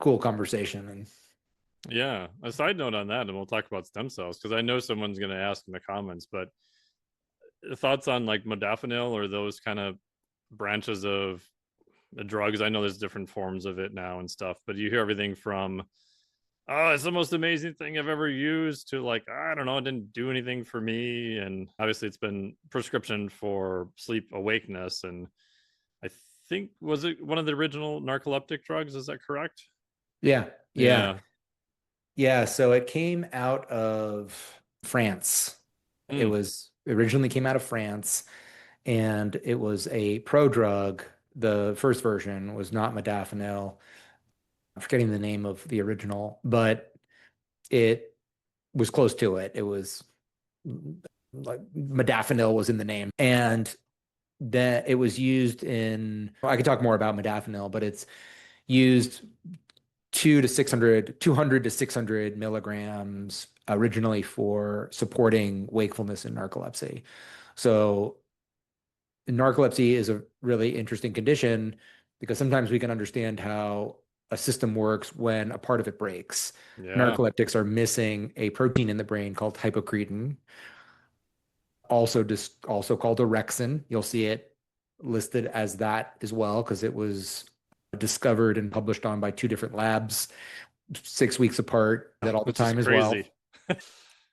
cool conversation. And yeah, a side note on that, and we'll talk about stem cells because I know someone's going to ask in the comments, but thoughts on like modafinil or those kind of branches of the drugs? I know there's different forms of it now and stuff, but you hear everything from oh, it's the most amazing thing I've ever used to, like, I don't know, it didn't do anything for me. And obviously it's been prescription for sleep awakeness. And I think, was it one of the original narcoleptic drugs? Is that correct? Yeah. Yeah. Yeah. Yeah. So it came out of France. It Mm. was originally came out of France, and it was a prodrug. The first version was not modafinil. I'm forgetting the name of the original, but it was close to it. It was like modafinil was in the name, and that it was used in. I could talk more about modafinil, but it's used 200 to 600 milligrams originally for supporting wakefulness in narcolepsy. So narcolepsy is a really interesting condition because sometimes we can understand how a system works when a part of it breaks. Yeah. Narcoleptics are missing a protein in the brain called hypocretin, also called orexin. You'll see it listed as that as well because it was discovered and published on by two different labs 6 weeks apart at all the Which is time as well. crazy.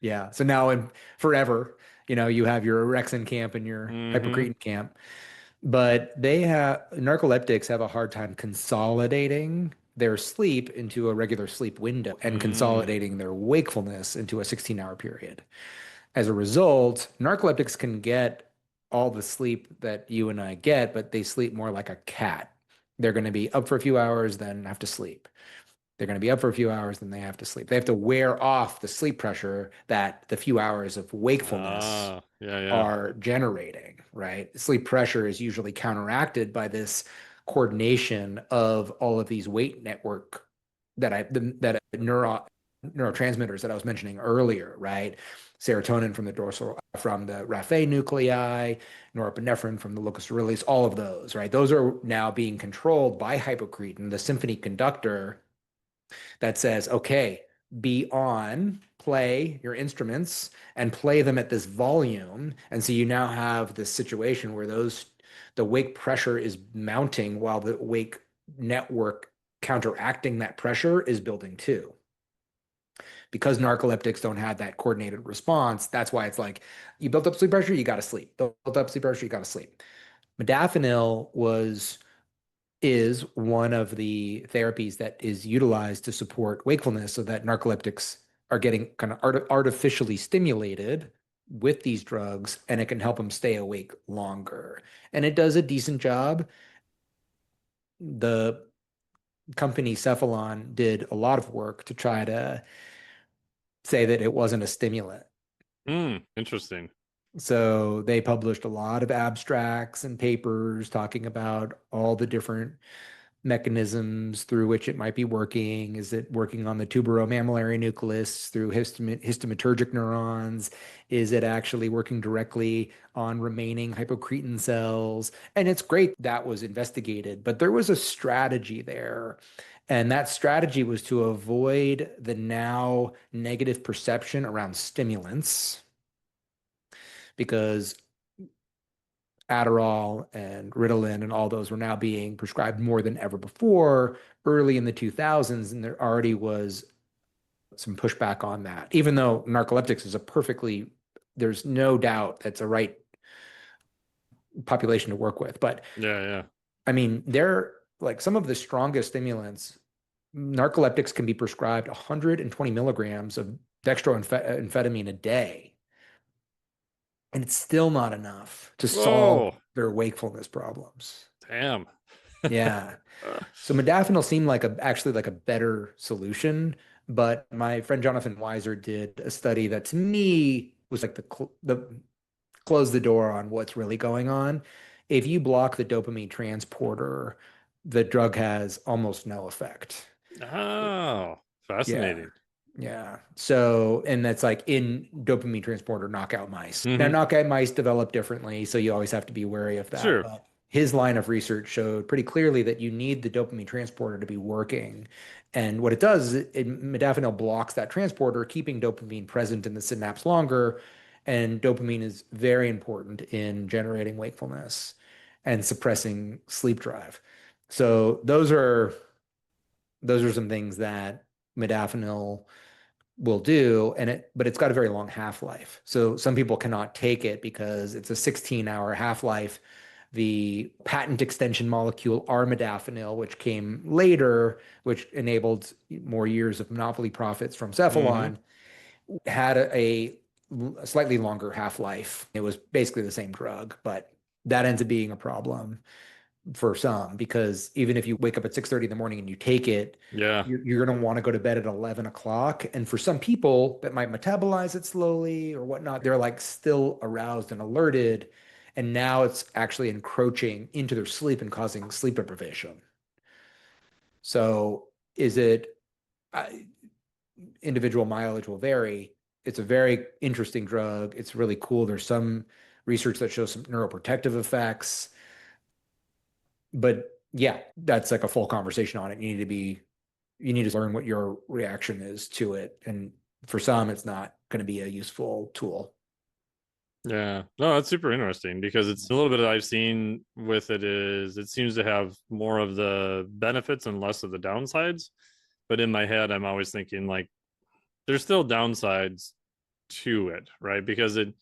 Yeah. So now and forever, you have your orexin camp and your Mm-hmm. hypocretin camp. But narcoleptics have a hard time consolidating their sleep into a regular sleep window and Mm. consolidating their wakefulness into a 16-hour period. As a result, narcoleptics can get all the sleep that you and I get, but they sleep more like a cat. They're going to be up for a few hours, then have to sleep. They're going to be up for a few hours, then they have to sleep. They have to wear off the sleep pressure that the few hours of wakefulness Ah, yeah, yeah. are generating, right? Sleep pressure is usually counteracted by this coordination of all of these weight network neurotransmitters that I was mentioning earlier, right? Serotonin from the raphe nuclei, norepinephrine from the locus coeruleus, all of those, right? Those are now being controlled by hypocretin, the symphony conductor that says, okay, be on, play your instruments and play them at this volume. And so you now have this situation where the wake pressure is mounting while the wake network counteracting that pressure is building too. Because narcoleptics don't have that coordinated response, that's why it's like you built up sleep pressure, you got to sleep. Built up sleep pressure, you got to sleep. Modafinil is one of the therapies that is utilized to support wakefulness so that narcoleptics are getting kind of artificially stimulated with these drugs, and it can help them stay awake longer. And it does a decent job. The company Cephalon did a lot of work to try to say that it wasn't a stimulant. Interesting. So they published a lot of abstracts and papers talking about all the different mechanisms through which it might be working. Is it working on the tuberomammillary nucleus through histamaturgic neurons? Is it actually working directly on remaining hypocretin cells? And it's great that was investigated, but there was a strategy there. And that strategy was to avoid the now negative perception around stimulants because Adderall and Ritalin and all those were now being prescribed more than ever before early in the 2000s. And there already was some pushback on that, even though narcoleptics is there's no doubt that's a right population to work with. But Yeah, yeah. I mean, they're like some of the strongest stimulants. Narcoleptics can be prescribed 120 milligrams of dextroamphetamine a day, and it's still not enough to solve Whoa. their wakefulness problems. Damn. Yeah. So modafinil seemed actually like a better solution, but my friend Jonathan Weiser did a study that to me was like the close the door on what's really going on. If you block the dopamine transporter, the drug has almost no effect. Oh, Yeah. fascinating. Yeah. So, and that's like in dopamine transporter knockout mice. Now, Mm-hmm. knockout mice develop differently, so you always have to be wary of that. Sure. But his line of research showed pretty clearly that you need the dopamine transporter to be working. And what it does is modafinil blocks that transporter, keeping dopamine present in the synapse longer. And dopamine is very important in generating wakefulness and suppressing sleep drive. So those are some things that modafinil will do, but it's got a very long half-life. So some people cannot take it because it's a 16-hour half-life. The patent extension molecule armodafinil, which came later, which enabled more years of monopoly profits from Cephalon, had a slightly longer half-life. It was basically the same drug, but that ends up being a problem for some, because even if you wake up at 6:30 in the morning and you take it, Yeah. you're going to want to go to bed at 11 o'clock. And for some people that might metabolize it slowly or whatnot, they're like still aroused and alerted. And now it's actually encroaching into their sleep and causing sleep deprivation. So is it individual mileage will vary. It's a very interesting drug. It's really cool. There's some research that shows some neuroprotective effects. But yeah, that's like a full conversation on it. You need to learn what your reaction is to it. And for some, it's not going to be a useful tool. Yeah, no, that's super interesting, because it's a little bit that I've seen with it is it seems to have more of the benefits and less of the downsides. But in my head, I'm always thinking like there's still downsides to it, right? Because if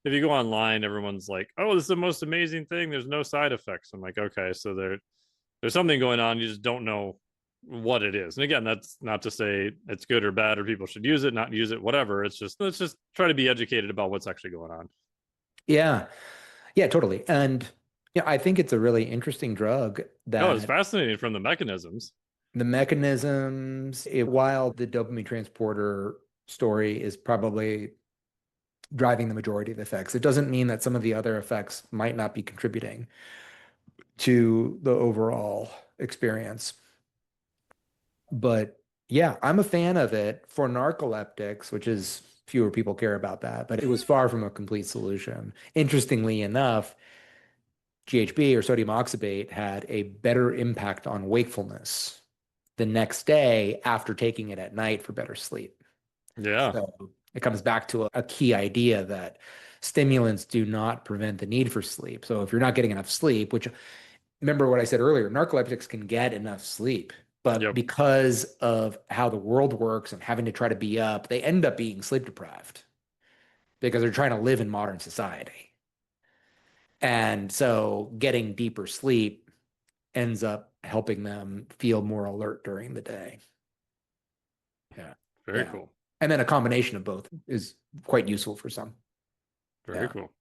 you go online, everyone's like, "Oh, this is the most amazing thing. There's no side effects." I'm like, okay, so there's something going on. You just don't know what it is. And again, that's not to say it's good or bad or people should use it, not use it, whatever. It's just let's just try to be educated about what's actually going on. Yeah. Yeah, totally. And yeah, I think it's a really interesting drug No, it's that fascinating from the mechanisms. the mechanisms, while the dopamine transporter story is probably driving the majority of the effects, it doesn't mean that some of the other effects might not be contributing to the overall experience. But yeah, I'm a fan of it for narcoleptics, which is fewer people care about that, but it was far from a complete solution. Interestingly enough, GHB or sodium oxybate had a better impact on wakefulness the next day after taking it at night for better sleep. Yeah. So it comes back to a key idea that stimulants do not prevent the need for sleep. So if you're not getting enough sleep, which remember what I said earlier, narcoleptics can get enough sleep, but Yep. because of how the world works and having to try to be up, they end up being sleep deprived because they're trying to live in modern society. And so getting deeper sleep ends up helping them feel more alert during the day. Yeah. Very Yeah. cool. And then a combination of both is quite useful for some. Very cool.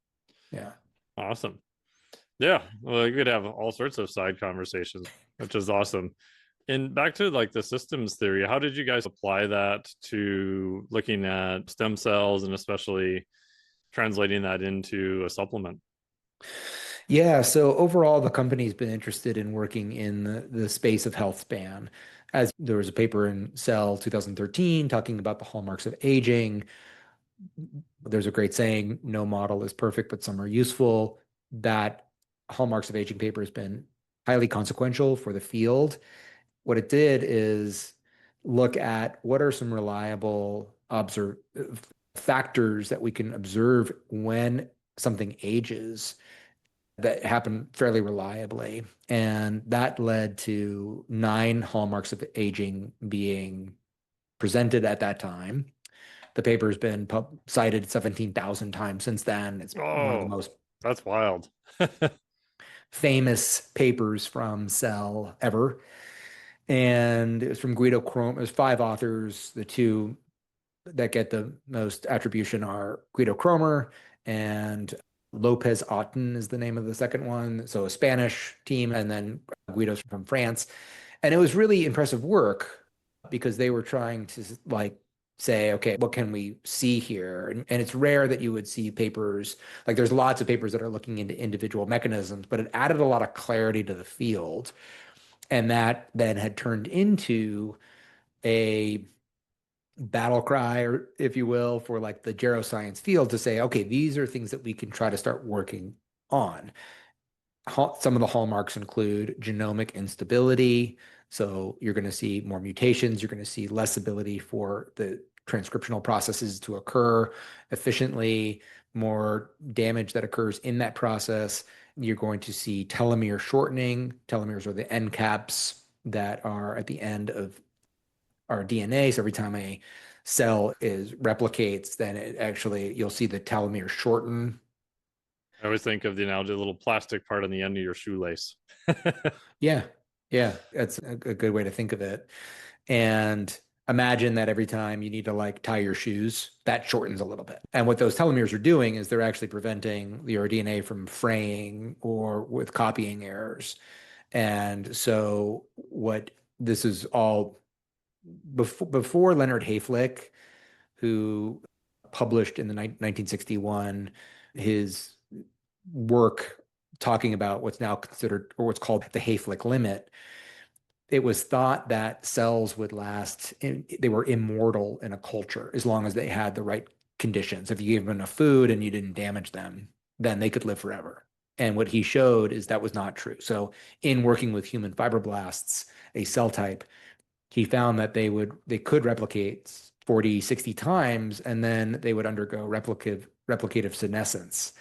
Yeah. Awesome. Yeah. Well, you could have all sorts of side conversations, which is awesome. And back to like the systems theory, how did you guys apply that to looking at stem cells and especially translating that into a supplement? Yeah, so overall, the company's been interested in working in the space of health span. As there was a paper in Cell 2013 talking about the hallmarks of aging. There's a great saying, no model is perfect, but some are useful. That hallmarks of aging paper has been highly consequential for the field. What it did is look at what are some reliable factors that we can observe when something ages that happen fairly reliably. And that led to 9 hallmarks of aging being presented at that time. The paper has been cited 17,000 times since then. It's one of the most that's wild. famous papers from Cell ever. And it was from Guido Kromer. There's 5 authors. The 2 that get the most attribution are Guido Kromer and Lopez Otten is the name of the second one. So a Spanish team, and then Guido's from France. And it was really impressive work because they were trying to like say, okay, what can we see here? And it's rare that you would see papers, like there's lots of papers that are looking into individual mechanisms, but it added a lot of clarity to the field. And that then had turned into a battle cry, or if you will, for like the geroscience field to say, okay, these are things that we can try to start working on. Some of the hallmarks include genomic instability. So you're going to see more mutations. You're going to see less ability for the transcriptional processes to occur efficiently, more damage that occurs in that process. You're going to see telomere shortening. Telomeres are the end caps that are at the end of our DNA. So every time a cell replicates, then you'll see the telomere shorten. I always think of the analogy, the little plastic part on the end of your shoelace. Yeah, yeah, that's a good way to think of it. And imagine that every time you need to like tie your shoes, that shortens a little bit. And what those telomeres are doing is they're actually preventing your DNA from fraying or with copying errors. And so what this is all before Leonard Hayflick, who published in the 1961 his work talking about what's now considered or what's called the Hayflick limit. It was thought that cells would last, they were immortal in a culture as long as they had the right conditions. If you gave them enough food and you didn't damage them, then they could live forever. And what he showed is that was not true. So in working with human fibroblasts, a cell type, he found that they could replicate 40, 60 times, and then they would undergo replicative senescence.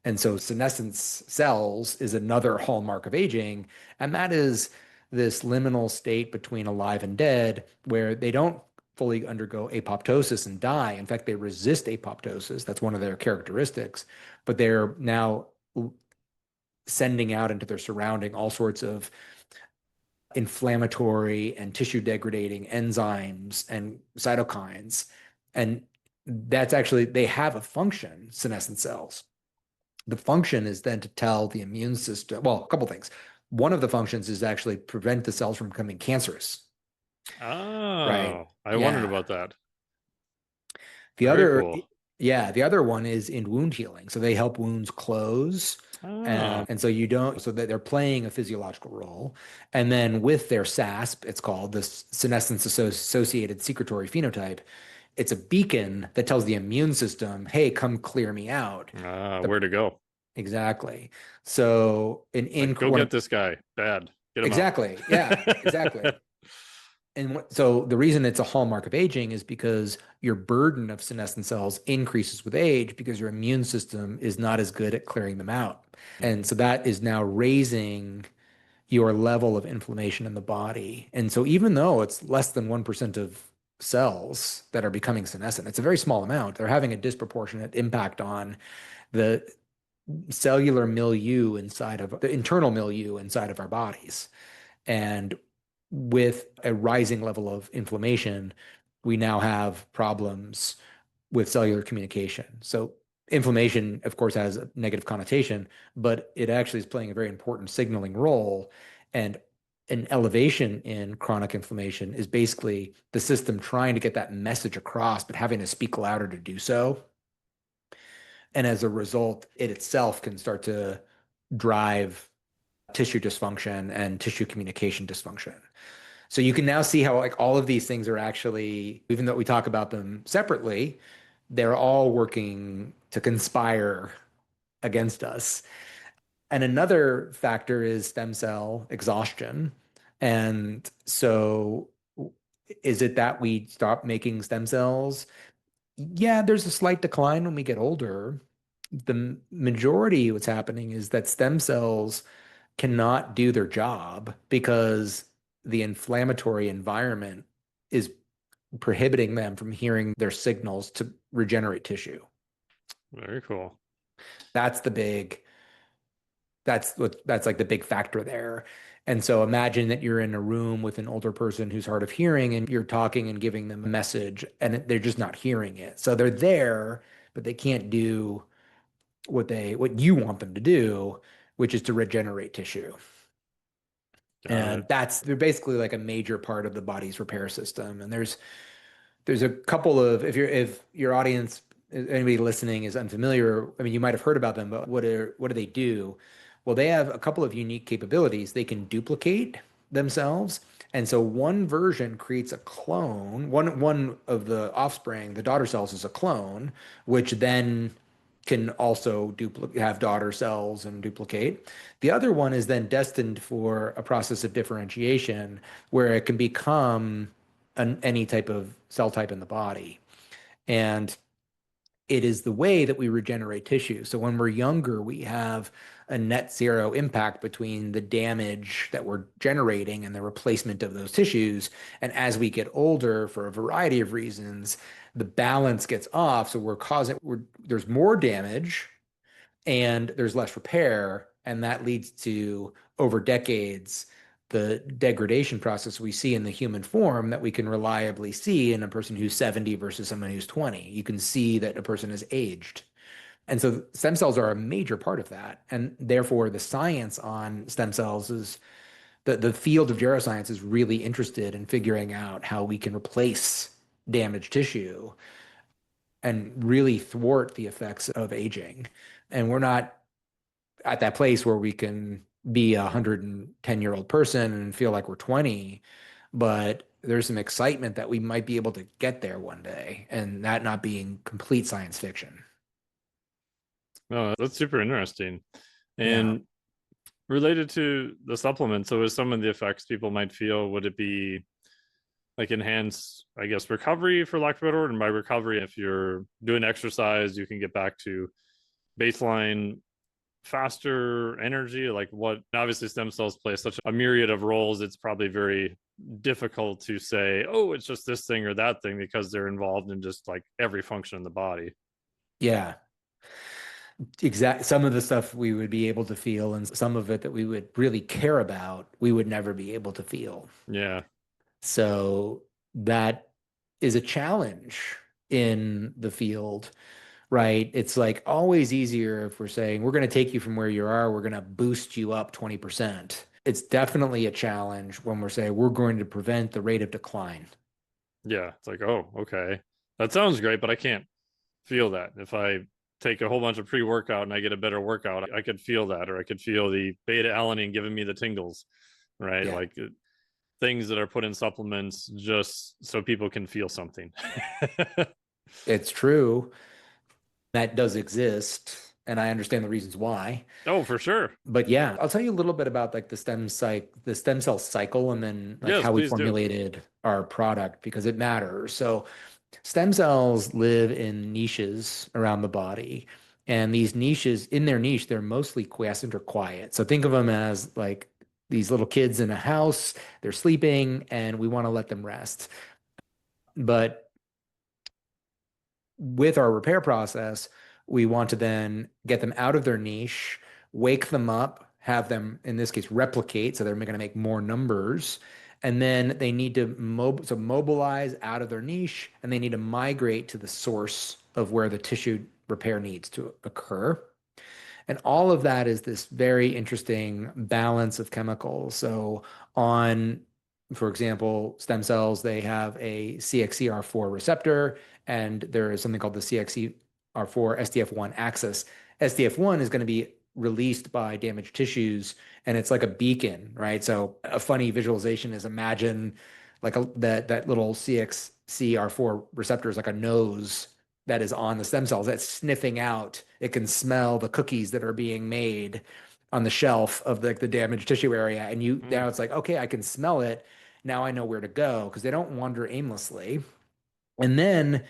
And so senescence cells is another hallmark of aging, and that is this liminal state between alive and dead where they don't fully undergo apoptosis and die. In fact, they resist apoptosis. That's one of their characteristics, but they're now sending out into their surrounding all sorts of inflammatory and tissue degrading enzymes and cytokines. And that's actually, they have a function, senescent cells. The function is then to tell the immune system, well, a couple things. One of the functions is actually prevent the cells from becoming cancerous. Oh, right? I wondered about that. The Very other, cool. yeah, the other one is in wound healing. So they help wounds close. And so so that they're playing a physiological role. And then with their SASP, it's called the senescence associated secretory phenotype. It's a beacon that tells the immune system, hey, come clear me out. Where to go. Exactly. So go get this guy. Bad. Get him exactly. out. Yeah, exactly. And so the reason it's a hallmark of aging is because your burden of senescent cells increases with age because your immune system is not as good at clearing them out. And so that is now raising your level of inflammation in the body. And so even though it's less than 1% of cells that are becoming senescent, it's a very small amount. They're having a disproportionate impact on the cellular milieu inside of the internal milieu inside of our bodies. And with a rising level of inflammation, we now have problems with cellular communication. So inflammation, of course, has a negative connotation, but it actually is playing a very important signaling role. And an elevation in chronic inflammation is basically the system trying to get that message across, but having to speak louder to do so. And as a result, it itself can start to drive tissue dysfunction and tissue communication dysfunction. So you can now see how like all of these things are actually, even though we talk about them separately, they're all working to conspire against us. And another factor is stem cell exhaustion. And so is it that we stop making stem cells? Yeah, there's a slight decline when we get older. The majority of what's happening is that stem cells cannot do their job because the inflammatory environment is prohibiting them from hearing their signals to regenerate tissue. Very cool. That's like the big factor there. And so imagine that you're in a room with an older person who's hard of hearing and you're talking and giving them a message and they're just not hearing it. So they're there, but they can't do what you want them to do, which is to regenerate tissue. And they're basically like a major part of the body's repair system. And there's a couple of, if your audience, anybody listening is unfamiliar, I mean, you might have heard about them, but what do they do? Well, they have a couple of unique capabilities. They can duplicate themselves. And so one version creates a clone. One of the offspring, the daughter cells, is a clone, which then can also have daughter cells and duplicate. The other one is then destined for a process of differentiation where it can become any type of cell type in the body. And it is the way that we regenerate tissue. So when we're younger, we have a net zero impact between the damage that we're generating and the replacement of those tissues. And as we get older, for a variety of reasons, the balance gets off. So there's more damage and there's less repair. And that leads to, over decades, the degradation process we see in the human form that we can reliably see in a person who's 70 versus someone who's 20. You can see that a person has aged. And so stem cells are a major part of that. And therefore, the science on stem cells is the field of geroscience is really interested in figuring out how we can replace damaged tissue and really thwart the effects of aging. And we're not at that place where we can be a 110-year-old person and feel like we're 20, but there's some excitement that we might be able to get there one day, and that not being complete science fiction. No, that's super interesting. And related to the supplement, so with some of the effects people might feel, would it be like enhance, I guess, recovery, for lack of a better word? And by recovery, if you're doing exercise, you can get back to baseline faster energy. Like, what, obviously stem cells play such a myriad of roles, it's probably very difficult to say, oh, it's just this thing or that thing, because they're involved in just like every function in the body. Yeah. Exactly. Some of the stuff we would be able to feel, and some of it that we would really care about, we would never be able to feel. Yeah. So that is a challenge in the field, right? It's like always easier if we're saying we're going to take you from where you are, we're going to boost you up 20%. It's definitely a challenge when we're saying we're going to prevent the rate of decline. Yeah. It's like, oh, okay, that sounds great, but I can't feel that. If I take a whole bunch of pre-workout and I get a better workout, I could feel that, or I could feel the beta alanine giving me the tingles, right? Yeah. Like things that are put in supplements just so people can feel something. It's true. That does exist, and I understand the reasons why. Oh, for sure. But yeah, I'll tell you a little bit about like the stem cell cycle, and then like Yes, how we please do. formulated our product, because it matters. So stem cells live in niches around the body. And these niches, in their niche, they're mostly quiescent or quiet. So think of them as like these little kids in a house, they're sleeping, and we want to let them rest. But with our repair process, we want to then get them out of their niche, wake them up, have them, in this case, replicate. So they're going to make more numbers. And then they need to mobilize out of their niche, and they need to migrate to the source of where the tissue repair needs to occur. And all of that is this very interesting balance of chemicals. So for example, stem cells, they have a CXCR4 receptor, and there is something called the CXCR4 SDF1 axis. SDF1 is going to be released by damaged tissues, and it's like a beacon, right? So a funny visualization is, imagine like that little CXCR4 receptor is like a nose that is on the stem cells that's sniffing out. It can smell the cookies that are being made on the shelf of the damaged tissue area. And now it's like, okay, I can smell it. Now I know where to go, because they don't wander aimlessly. And then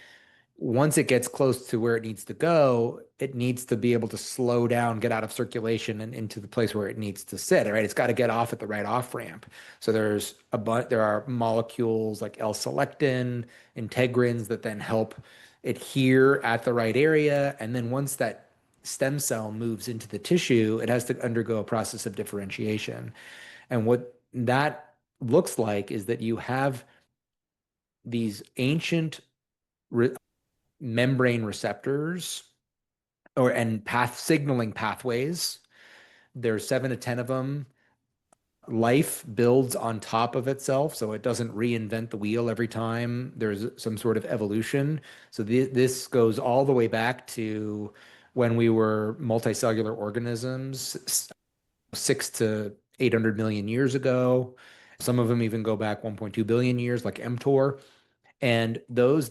once it gets close to where it needs to go, it needs to be able to slow down, get out of circulation, and into the place where it needs to sit, right? It's got to get off at the right off ramp. So there are molecules like L-selectin, integrins that then help adhere at the right area. And then once that stem cell moves into the tissue, it has to undergo a process of differentiation. And what that looks like is that you have these ancient membrane receptors and signaling pathways. There's 7 to 10 of them. Life builds on top of itself, so it doesn't reinvent the wheel every time there's some sort of evolution. So this goes all the way back to when we were multicellular organisms 600 to 800 million years ago. Some of them even go back 1.2 billion years, like mTOR. And those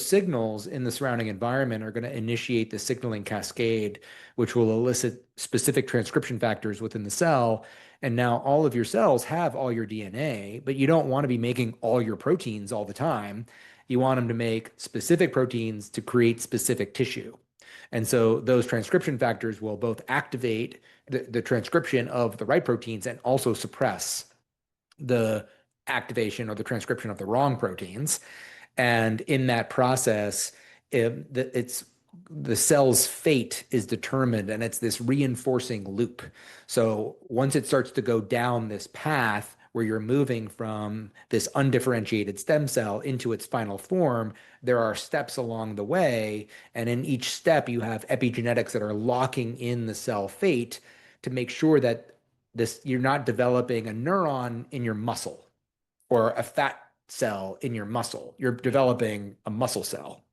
signals in the surrounding environment are going to initiate the signaling cascade, which will elicit specific transcription factors within the cell. And now all of your cells have all your DNA, but you don't want to be making all your proteins all the time. You want them to make specific proteins to create specific tissue. And so those transcription factors will both activate the transcription of the right proteins and also suppress the activation or the transcription of the wrong proteins. And in that process, it's the cell's fate is determined, and it's this reinforcing loop. So once it starts to go down this path where you're moving from this undifferentiated stem cell into its final form, there are steps along the way. And in each step, you have epigenetics that are locking in the cell fate to make sure that you're not developing a neuron in your muscle or a fat cell in your muscle. You're developing a muscle cell.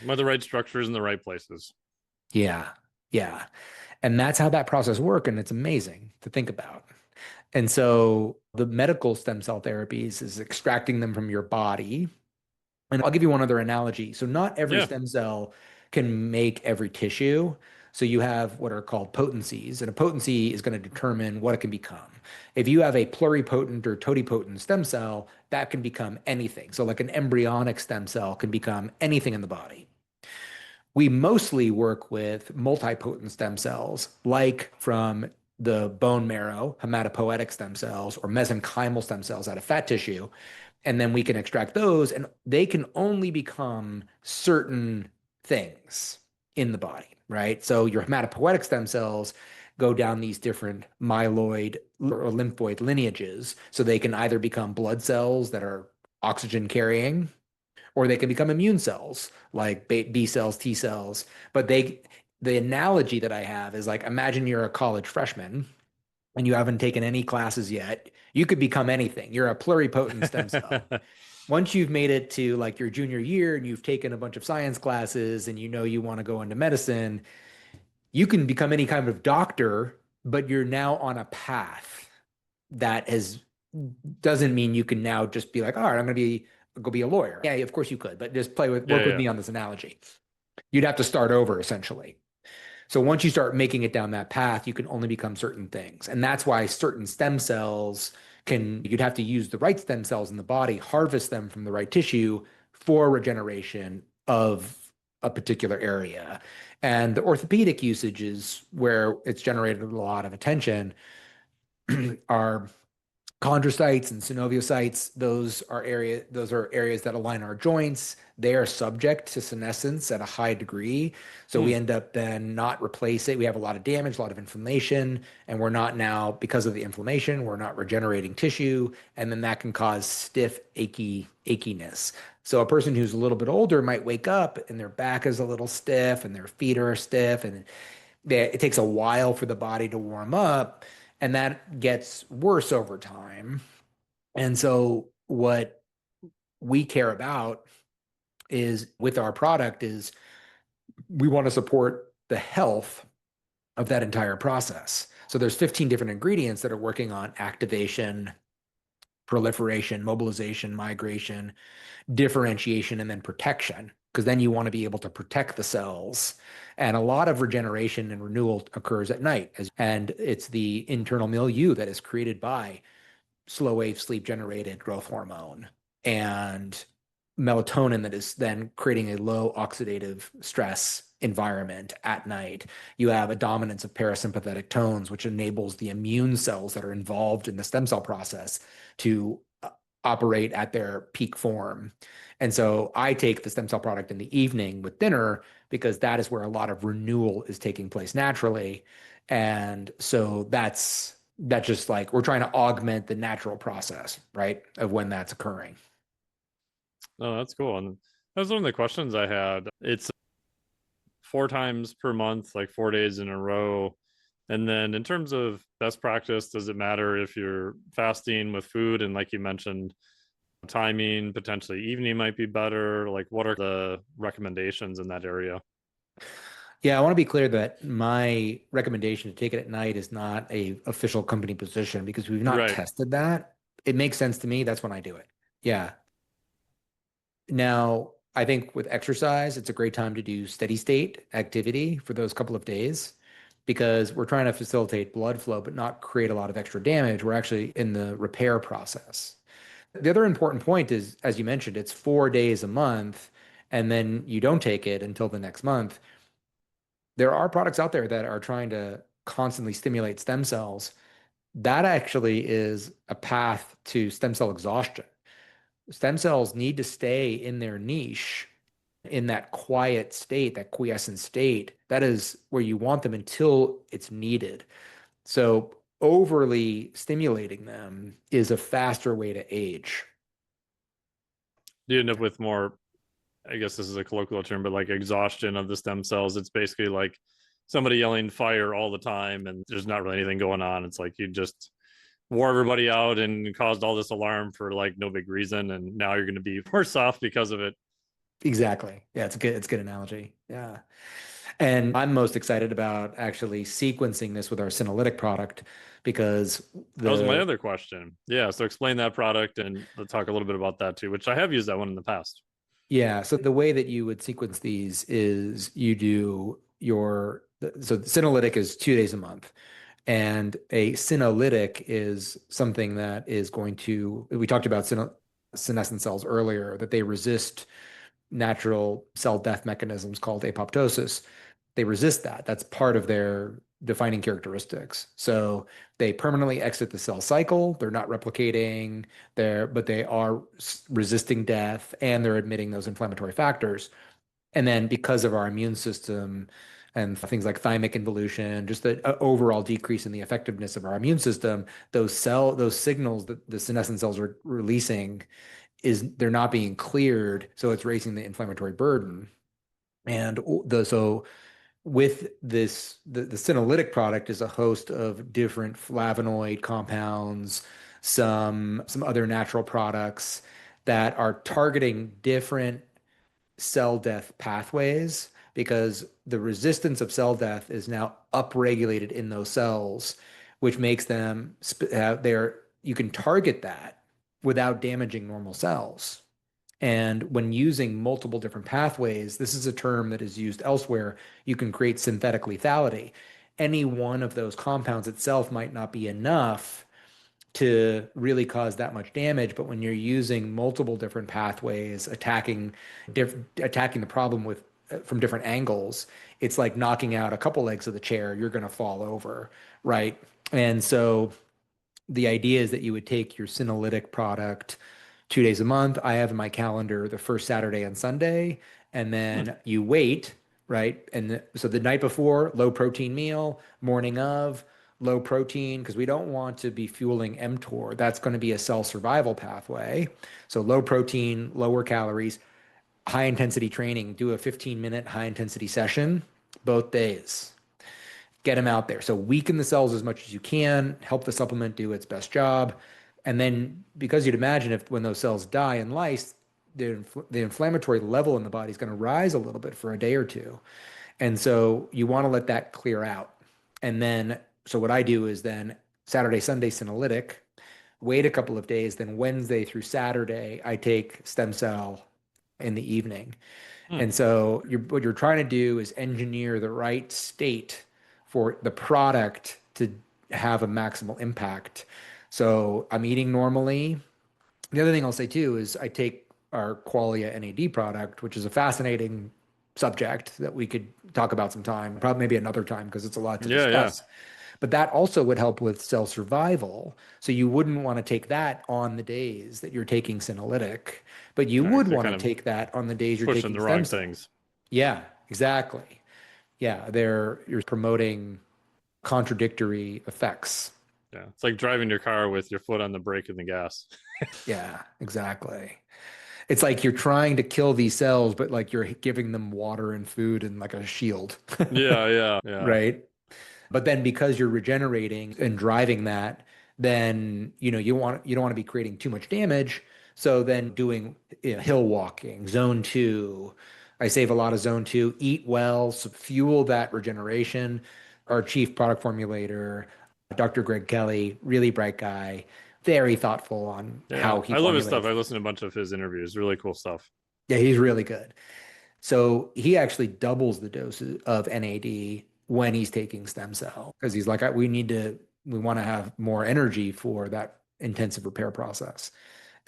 With the right structures in the right places. Yeah. Yeah. And that's how that process works. And it's amazing to think about. And so the medical stem cell therapies is extracting them from your body. And I'll give you one other analogy. So not every stem cell can make every tissue. So you have what are called potencies, and a potency is going to determine what it can become. If you have a pluripotent or totipotent stem cell, that can become anything. So like an embryonic stem cell can become anything in the body. We mostly work with multipotent stem cells, like from the bone marrow, hematopoietic stem cells, or mesenchymal stem cells out of fat tissue. And then we can extract those, and they can only become certain things in the body, right? So your hematopoietic stem cells go down these different myeloid or lymphoid lineages. So they can either become blood cells that are oxygen carrying, or they can become immune cells like B cells, T cells. But the analogy that I have is like, imagine you're a college freshman and you haven't taken any classes yet. You could become anything. You're a pluripotent stem cell. Once you've made it to like your junior year and you've taken a bunch of science classes and you know you want to go into medicine, you can become any kind of doctor, but you're now on a path that doesn't mean you can now just be like, all right, I'm going to go be a lawyer. Yeah, of course you could, but just work with me on this analogy. You'd have to start over essentially. So once you start making it down that path, you can only become certain things. And that's why certain stem cells you'd have to use the right stem cells in the body, harvest them from the right tissue for regeneration of a particular area. And the orthopedic usages where it's generated a lot of attention are chondrocytes and synoviocytes. Those are areas that align our joints. They are subject to senescence at a high degree. So we end up then not replace it. We have a lot of damage, a lot of inflammation, and we're not now, because of the inflammation, we're not regenerating tissue. And then that can cause stiff, achiness. So a person who's a little bit older might wake up and their back is a little stiff and their feet are stiff, and it takes a while for the body to warm up. And that gets worse over time. And so what we care about is with our product is we want to support the health of that entire process. So there's 15 different ingredients that are working on activation, proliferation, mobilization, migration, differentiation, and then protection, because then you want to be able to protect the cells. And a lot of regeneration and renewal occurs at night. And it's the internal milieu that is created by slow wave sleep generated growth hormone and melatonin that is then creating a low oxidative stress environment at night. You have a dominance of parasympathetic tones, which enables the immune cells that are involved in the stem cell process to operate at their peak form. And so I take the stem cell product in the evening with dinner because that is where a lot of renewal is taking place naturally. And so that's just like we're trying to augment the natural process, right, of when that's occurring. Oh, that's cool. And that was one of the questions I had. It's 4 times per month, like 4 days in a row. And then in terms of best practice, does it matter if you're fasting with food? And like you mentioned, timing, potentially evening might be better. Like, what are the recommendations in that area? Yeah, I want to be clear that my recommendation to take it at night is not a official company position because we've not tested that. It makes sense to me. That's when I do it. Yeah. Now, I think with exercise, it's a great time to do steady state activity for those couple of days because we're trying to facilitate blood flow, but not create a lot of extra damage. We're actually in the repair process. The other important point is, as you mentioned, it's 4 days a month, and then you don't take it until the next month. there are products out there that are trying to constantly stimulate stem cells. That actually is a path to stem cell exhaustion. Stem cells need to stay in their niche, in that quiet state, that quiescent state. That is where you want them until it's needed. So overly stimulating them is a faster way to age. You end up with more, I guess this is a colloquial term, but like exhaustion of the stem cells. It's basically like somebody yelling fire all the time and there's not really anything going on. It's like you just wore everybody out and caused all this alarm for like no big reason, and now you're going to be worse off because of it. Exactly. Yeah, it's a good analogy. Yeah. And I'm most excited about actually sequencing this with our senolytic product because that was my other question. Yeah. So explain that product and let's talk a little bit about that too, which I have used that one in the past. Yeah. So the way that you would sequence these is you do so the senolytic is 2 days a month. And a senolytic is something that is going to, we talked about senescent cells earlier, that they resist natural cell death mechanisms called apoptosis. They resist that. That's part of their defining characteristics. So they permanently exit the cell cycle. They're not replicating there, but they are resisting death and they're emitting those inflammatory factors. And then because of our immune system and things like thymic involution, just the overall decrease in the effectiveness of our immune system, those signals that the senescent cells are releasing they're not being cleared, so it's raising the inflammatory burden. And so with this, the senolytic product is a host of different flavonoid compounds, some other natural products that are targeting different cell death pathways because the resistance of cell death is now upregulated in those cells, which makes them you can target that without damaging normal cells. And when using multiple different pathways, this is a term that is used elsewhere, you can create synthetic lethality. Any one of those compounds itself might not be enough to really cause that much damage, but when you're using multiple different pathways, attacking the problem from different angles, it's like knocking out a couple legs of the chair, you're going to fall over, right? And so the idea is that you would take your senolytic product 2 days a month. I have in my calendar the first Saturday and Sunday, and then you wait, right? And so the night before, low protein meal, morning of, low protein, because we don't want to be fueling mTOR. That's going to be a cell survival pathway. So low protein, lower calories, high intensity training, do a 15-minute high intensity session both days. Get them out there. So weaken the cells as much as you can, help the supplement do its best job. And then because you'd imagine if when those cells die and lyse, the inflammatory level in the body is going to rise a little bit for a day or two. And so you want to let that clear out. And then, so what I do is then Saturday, Sunday, senolytic, wait a couple of days, then Wednesday through Saturday, I take stem cell in the evening. And so what you're trying to do is engineer the right state for the product to have a maximal impact. So I'm eating normally. The other thing I'll say too is I take our Qualia NAD product, which is a fascinating subject that we could talk about sometime, probably maybe another time because it's a lot to discuss. Yeah. But that also would help with cell survival. So you wouldn't want to take that on the days that you're taking senolytic, but you would want to take that on the days you're taking the wrong things. Yeah, exactly. Yeah, you're promoting contradictory effects. Yeah, it's like driving your car with your foot on the brake and the gas. Yeah, exactly. It's like you're trying to kill these cells, but like you're giving them water and food and like a shield. Yeah. Right. But then because you're regenerating and driving that, then you don't want to be creating too much damage. So then doing hill walking, zone 2. I save a lot of zone 2, eat well, so fuel that regeneration. Our chief product formulator, Dr. Greg Kelly, really bright guy, very thoughtful on how he I love his stuff. I listened to a bunch of his interviews. Really cool stuff. Yeah, he's really good. So he actually doubles the doses of NAD when he's taking stem cell because he's like, we want to have more energy for that intensive repair process.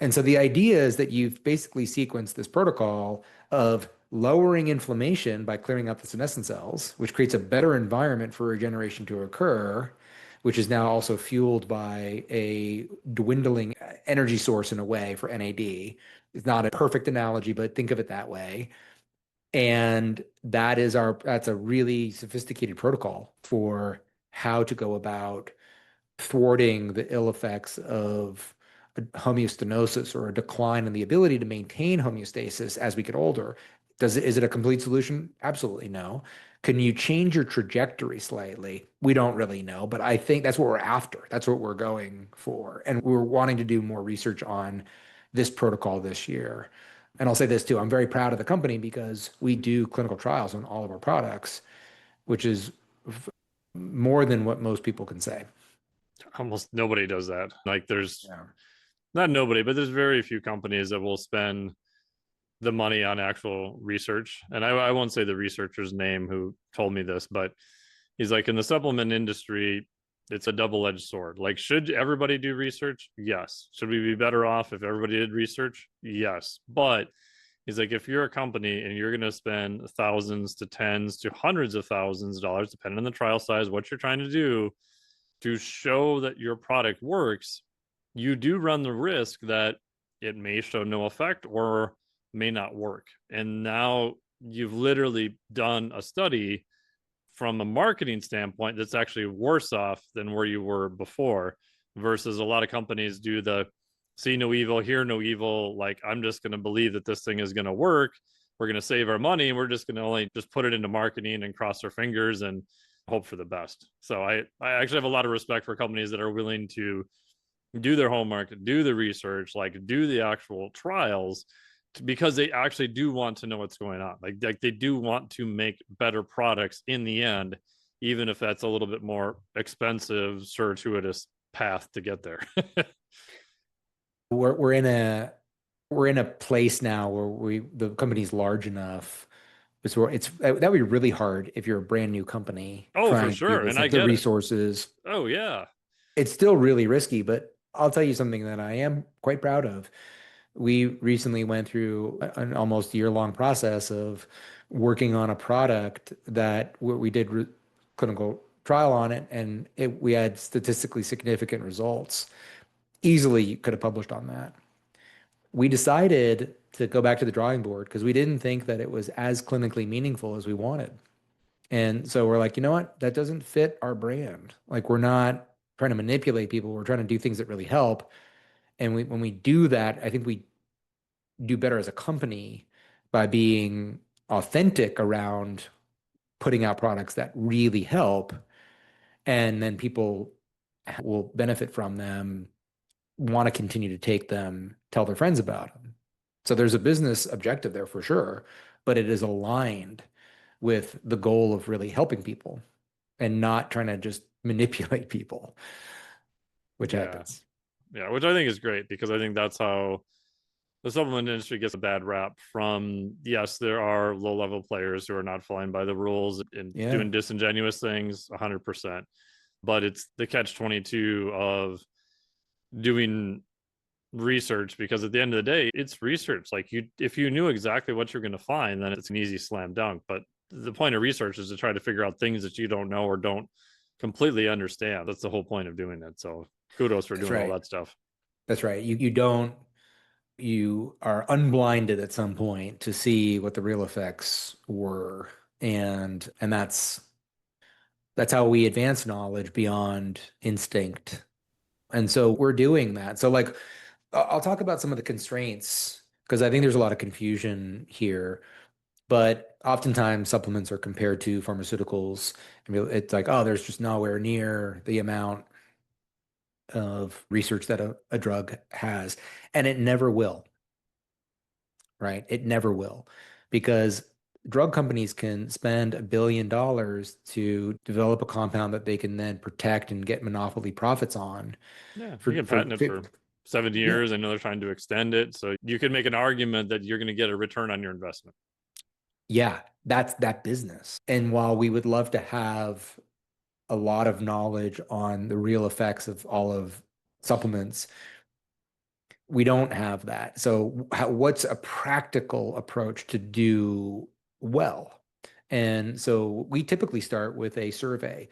And so the idea is that you've basically sequenced this protocol of lowering inflammation by clearing out the senescent cells, which creates a better environment for regeneration to occur, which is now also fueled by a dwindling energy source in a way for NAD. It's not a perfect analogy, but think of it that way. And that's a really sophisticated protocol for how to go about thwarting the ill effects of homeostasis or a decline in the ability to maintain homeostasis as we get older. Is it a complete solution? Absolutely no. Can you change your trajectory slightly? We don't really know, but I think that's what we're after. That's what we're going for. And we're wanting to do more research on this protocol this year. And I'll say this too, I'm very proud of the company because we do clinical trials on all of our products, which is more than what most people can say. Almost nobody does that. Like there's Yeah. not nobody, but there's very few companies that will spend the money on actual research. And I won't say the researcher's name who told me this, but he's like, in the supplement industry, it's a double-edged sword. Like, should everybody do research? Yes. Should we be better off if everybody did research? Yes. But he's like, if you're a company and you're going to spend thousands to tens to hundreds of thousands of dollars, depending on the trial size, what you're trying to do to show that your product works, you do run the risk that it may show no effect or may not work. And now you've literally done a study from a marketing standpoint that's actually worse off than where you were before, versus a lot of companies do the see no evil, hear no evil. Like, I'm just going to believe that this thing is going to work. We're going to save our money. We're just going to only just put it into marketing and cross our fingers and hope for the best. So I actually have a lot of respect for companies that are willing to do their homework, do the research, like do the actual trials, because they actually do want to know what's going on. Like they do want to make better products in the end, even if that's a little bit more expensive, circuitous path to get there. We're in a place now where the company's large enough. That would be really hard if you're a brand new company Oh, trying for to do sure. this, And I like the get it. resources. Oh, yeah. It's still really risky, but I'll tell you something that I am quite proud of. We recently went through an almost year-long process of working on a product that we did clinical trial on it, and we had statistically significant results. Easily could have published on that. We decided to go back to the drawing board because we didn't think that it was as clinically meaningful as we wanted. And so we're like, you know what? That doesn't fit our brand. Like, we're not trying to manipulate people. We're trying to do things that really help. And when we do that, I think we do better as a company by being authentic around putting out products that really help. And then people will benefit from them, want to continue to take them, tell their friends about them. So there's a business objective there for sure, but it is aligned with the goal of really helping people and not trying to just manipulate people, which happens. Yeah, which I think is great, because I think that's how the supplement industry gets a bad rap from, yes, there are low-level players who are not flying by the rules and doing disingenuous things 100%. But it's the catch-22 of doing research, because at the end of the day, it's research. Like, if you knew exactly what you're going to find, then it's an easy slam dunk. But the point of research is to try to figure out things that you don't know or don't completely understand. That's the whole point of doing it. So kudos for doing all that stuff. That's right. You are unblinded at some point to see what the real effects were. And that's how we advance knowledge beyond instinct. And so we're doing that. So, like, I'll talk about some of the constraints because I think there's a lot of confusion here. But oftentimes supplements are compared to pharmaceuticals. I mean, it's like, oh, there's just nowhere near the amount of research that a drug has. And it never will, right? It never will. Because drug companies can spend $1 billion to develop a compound that they can then protect and get monopoly profits on. Yeah, you can patent it for 7 years. Yeah. I know they're trying to extend it. So you can make an argument that you're going to get a return on your investment. Yeah, that's that business. And while we would love to have a lot of knowledge on the real effects of all of supplements, We don't have that. So what's a practical approach to do well? And so we typically start with a survey.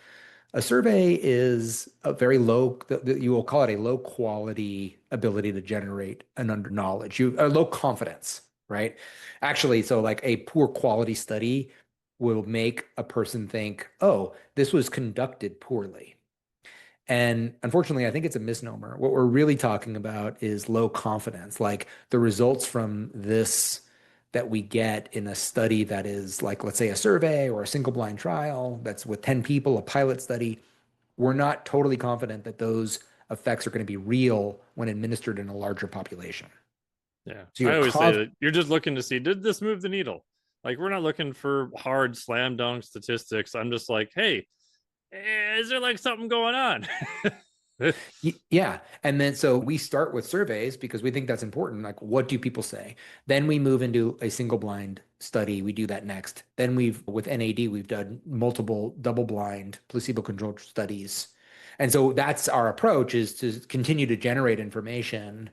A survey is a very low, you will call it a low quality ability to generate an under knowledge, a low confidence, right? Actually, so like a poor quality study will make a person think, oh, this was conducted poorly. And unfortunately, I think it's a misnomer. What we're really talking about is low confidence, like the results from this that we get in a study that is like, let's say, a survey or a single blind trial that's with 10 people, a pilot study. We're not totally confident that those effects are going to be real when administered in a larger population. Yeah. So I you're always say that you're just looking to see, did this move the needle? Like, we're not looking for hard slam dunk statistics. I'm just like, hey, is there like something going on? Yeah. And then so we start with surveys because we think that's important. Like, what do people say? Then we move into a single blind study. We do that next. Then with NAD, we've done multiple double blind placebo controlled studies. And so that's our approach, is to continue to generate information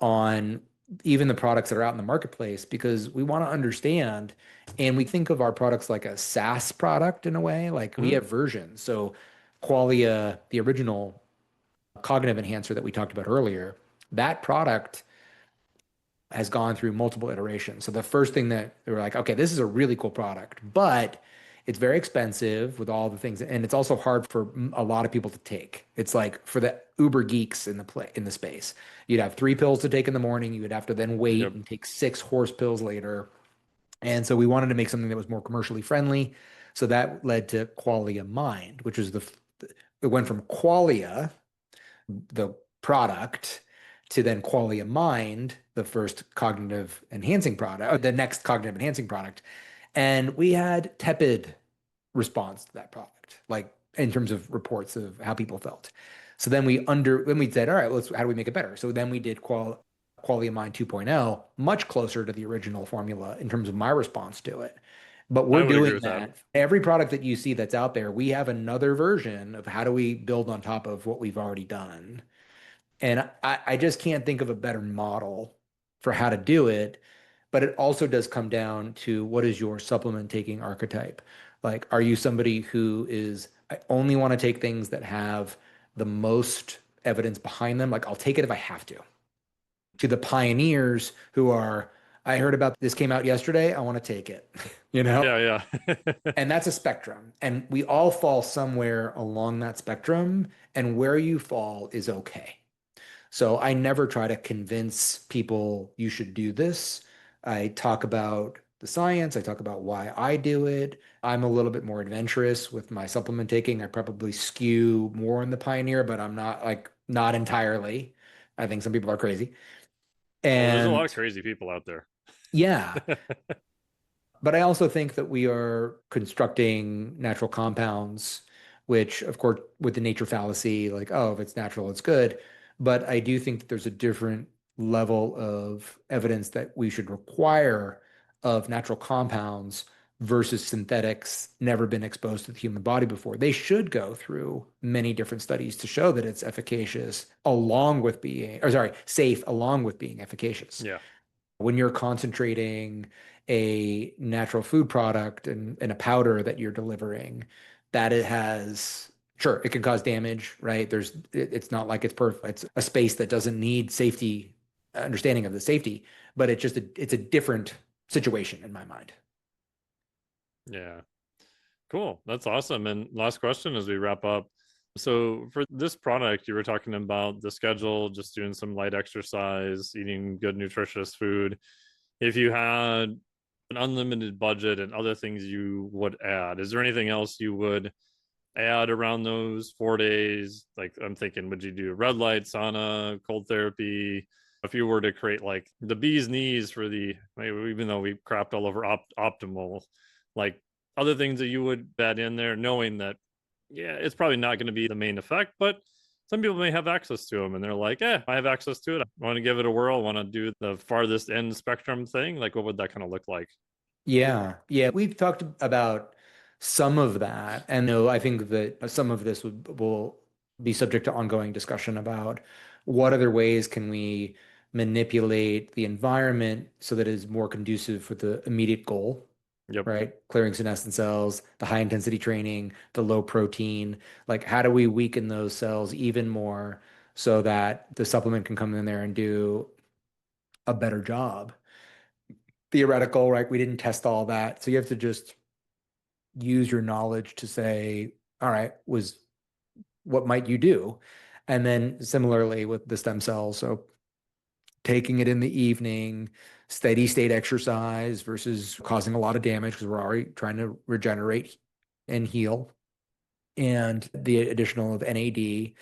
on even the products that are out in the marketplace, because we want to understand, and we think of our products like a SaaS product in a way, like we have versions. So Qualia, the original cognitive enhancer that we talked about earlier, that product has gone through multiple iterations. So the first thing that they were like, okay, this is a really cool product, but it's very expensive with all the things, and it's also hard for a lot of people to take. It's like for the uber geeks in the space, you'd have 3 pills to take in the morning. You would have to then wait and take 6 horse pills later. And so we wanted to make something that was more commercially friendly. So that led to Qualia Mind, which is it went from Qualia, the product, to then Qualia Mind, the first cognitive enhancing product, or the next cognitive enhancing product. And we had tepid response to that product, like in terms of reports of how people felt. So then we said, all right, how do we make it better? So then we did Qualia Mind 2.0, much closer to the original formula in terms of my response to it. But we're doing that. Every product that you see that's out there, we have another version of how do we build on top of what we've already done. And I just can't think of a better model for how to do it. But it also does come down to, what is your supplement taking archetype? Like, are you somebody who is, I only want to take things that have the most evidence behind them? Like, I'll take it if I have to the pioneers who are, I heard about this, came out yesterday, I want to take it, Yeah. And that's a spectrum. And we all fall somewhere along that spectrum. And where you fall is okay. So I never try to convince people you should do this. I talk about the science. I talk about why I do it. I'm a little bit more adventurous with my supplement taking. I probably skew more in the pioneer, but I'm not entirely. I think some people are crazy. And there's a lot of crazy people out there. Yeah. But I also think that we are constructing natural compounds, which, of course, with the nature fallacy, like, oh, if it's natural, it's good. But I do think that there's a different level of evidence that we should require of natural compounds versus synthetics, never been exposed to the human body before. They should go through many different studies to show that it's efficacious safe along with being efficacious. Yeah. When you're concentrating a natural food product and a powder that you're delivering, that it has, sure, it can cause damage, right? It's not like it's perfect. It's a space that doesn't need safety, understanding of the safety, but it's a different situation in my mind. Yeah. Cool. That's awesome. And last question as we wrap up. So for this product, you were talking about the schedule, just doing some light exercise, eating good, nutritious food. If you had an unlimited budget and other things you would add, is there anything else you would add around those 4 days? Like, I'm thinking, would you do red light, sauna, cold therapy? If you were to create like the bee's knees for even though we crapped all over optimal, like other things that you would add in there, knowing that, yeah, it's probably not going to be the main effect, but some people may have access to them and they're like, I have access to it. I want to give it a whirl. I want to do the farthest end spectrum thing. Like, what would that kind of look like? Yeah. We've talked about some of that. And I think that some of this will be subject to ongoing discussion about what other ways can we manipulate the environment so that it is more conducive for the immediate goal, Yep. right? Clearing senescent cells, the high intensity training, the low protein. Like, how do we weaken those cells even more so that the supplement can come in there and do a better job? Theoretical, right? We didn't test all that. So you have to just use your knowledge to say, all right, what might you do? And then similarly with the stem cells. So taking it in the evening, steady state exercise versus causing a lot of damage because we're already trying to regenerate and heal. And the additional of NAD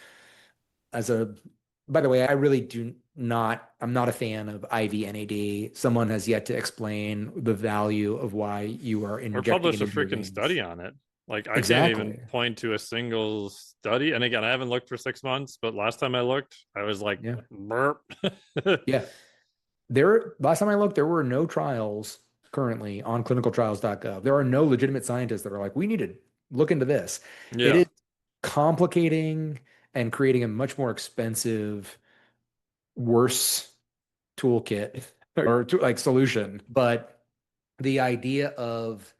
by the way, I really I'm not a fan of IV NAD. Someone has yet to explain the value of why you are Or injecting publish it a into your freaking veins. study on it. Like, I can't even Exactly. point to a single study. And again, I haven't looked for 6 months, but last time I looked, I was like, Yeah. burp. Yeah. Last time I looked, there were no trials currently on clinicaltrials.gov. There are no legitimate scientists that are like, we need to look into this. It Yeah. is complicating and creating a much more expensive, worse toolkit or like solution. But the idea of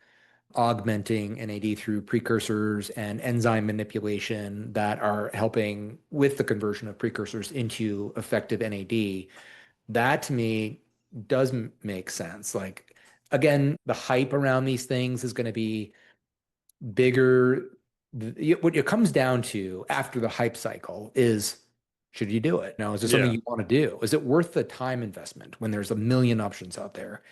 augmenting NAD through precursors and enzyme manipulation that are helping with the conversion of precursors into effective NAD, that to me does make sense. Like, again, the hype around these things is going to be bigger. What it comes down to after the hype cycle is, should you do it? Now, is this something Yeah. you want to do? Is it worth the time investment when there's a million options out there?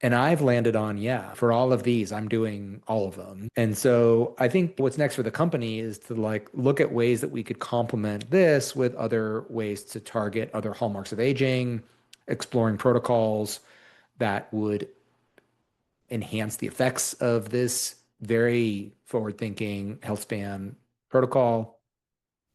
And I've landed on, yeah, for all of these, I'm doing all of them. And so I think what's next for the company is to like look at ways that we could complement this with other ways to target other hallmarks of aging, exploring protocols that would enhance the effects of this very forward-thinking health span protocol,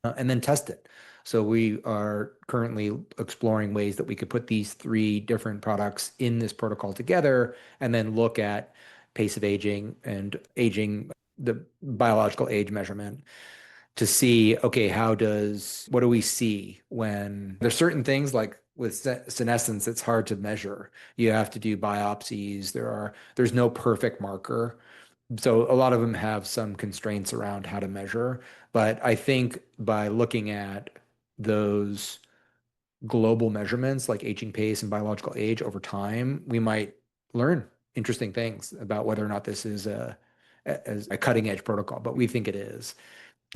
and then test it. So we are currently exploring ways that we could put these three different products in this protocol together and then look at pace of aging and aging, the biological age measurement to see, okay, what do we see when there's certain things like with senescence, it's hard to measure. You have to do biopsies. There's no perfect marker. So a lot of them have some constraints around how to measure. But I think by looking at those global measurements like aging pace and biological age over time, we might learn interesting things about whether or not this is a cutting edge protocol, but we think it is.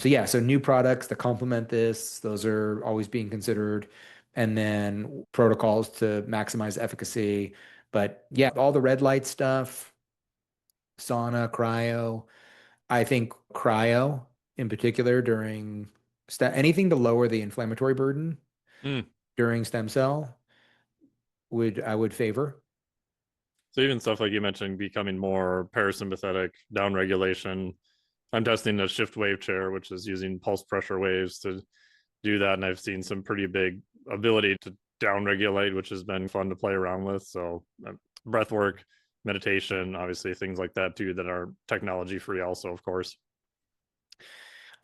So yeah, so new products that complement this, those are always being considered. And then protocols to maximize efficacy. But yeah, all the red light stuff, sauna, cryo. I think cryo in particular during anything to lower the inflammatory burden Mm. during stem cell I would favor. So even stuff like you mentioned, becoming more parasympathetic, down regulation. I'm testing a shift wave chair, which is using pulse pressure waves to do that. And I've seen some pretty big ability to down regulate, which has been fun to play around with. So breath work, meditation, obviously things like that too, that are technology free also, of course.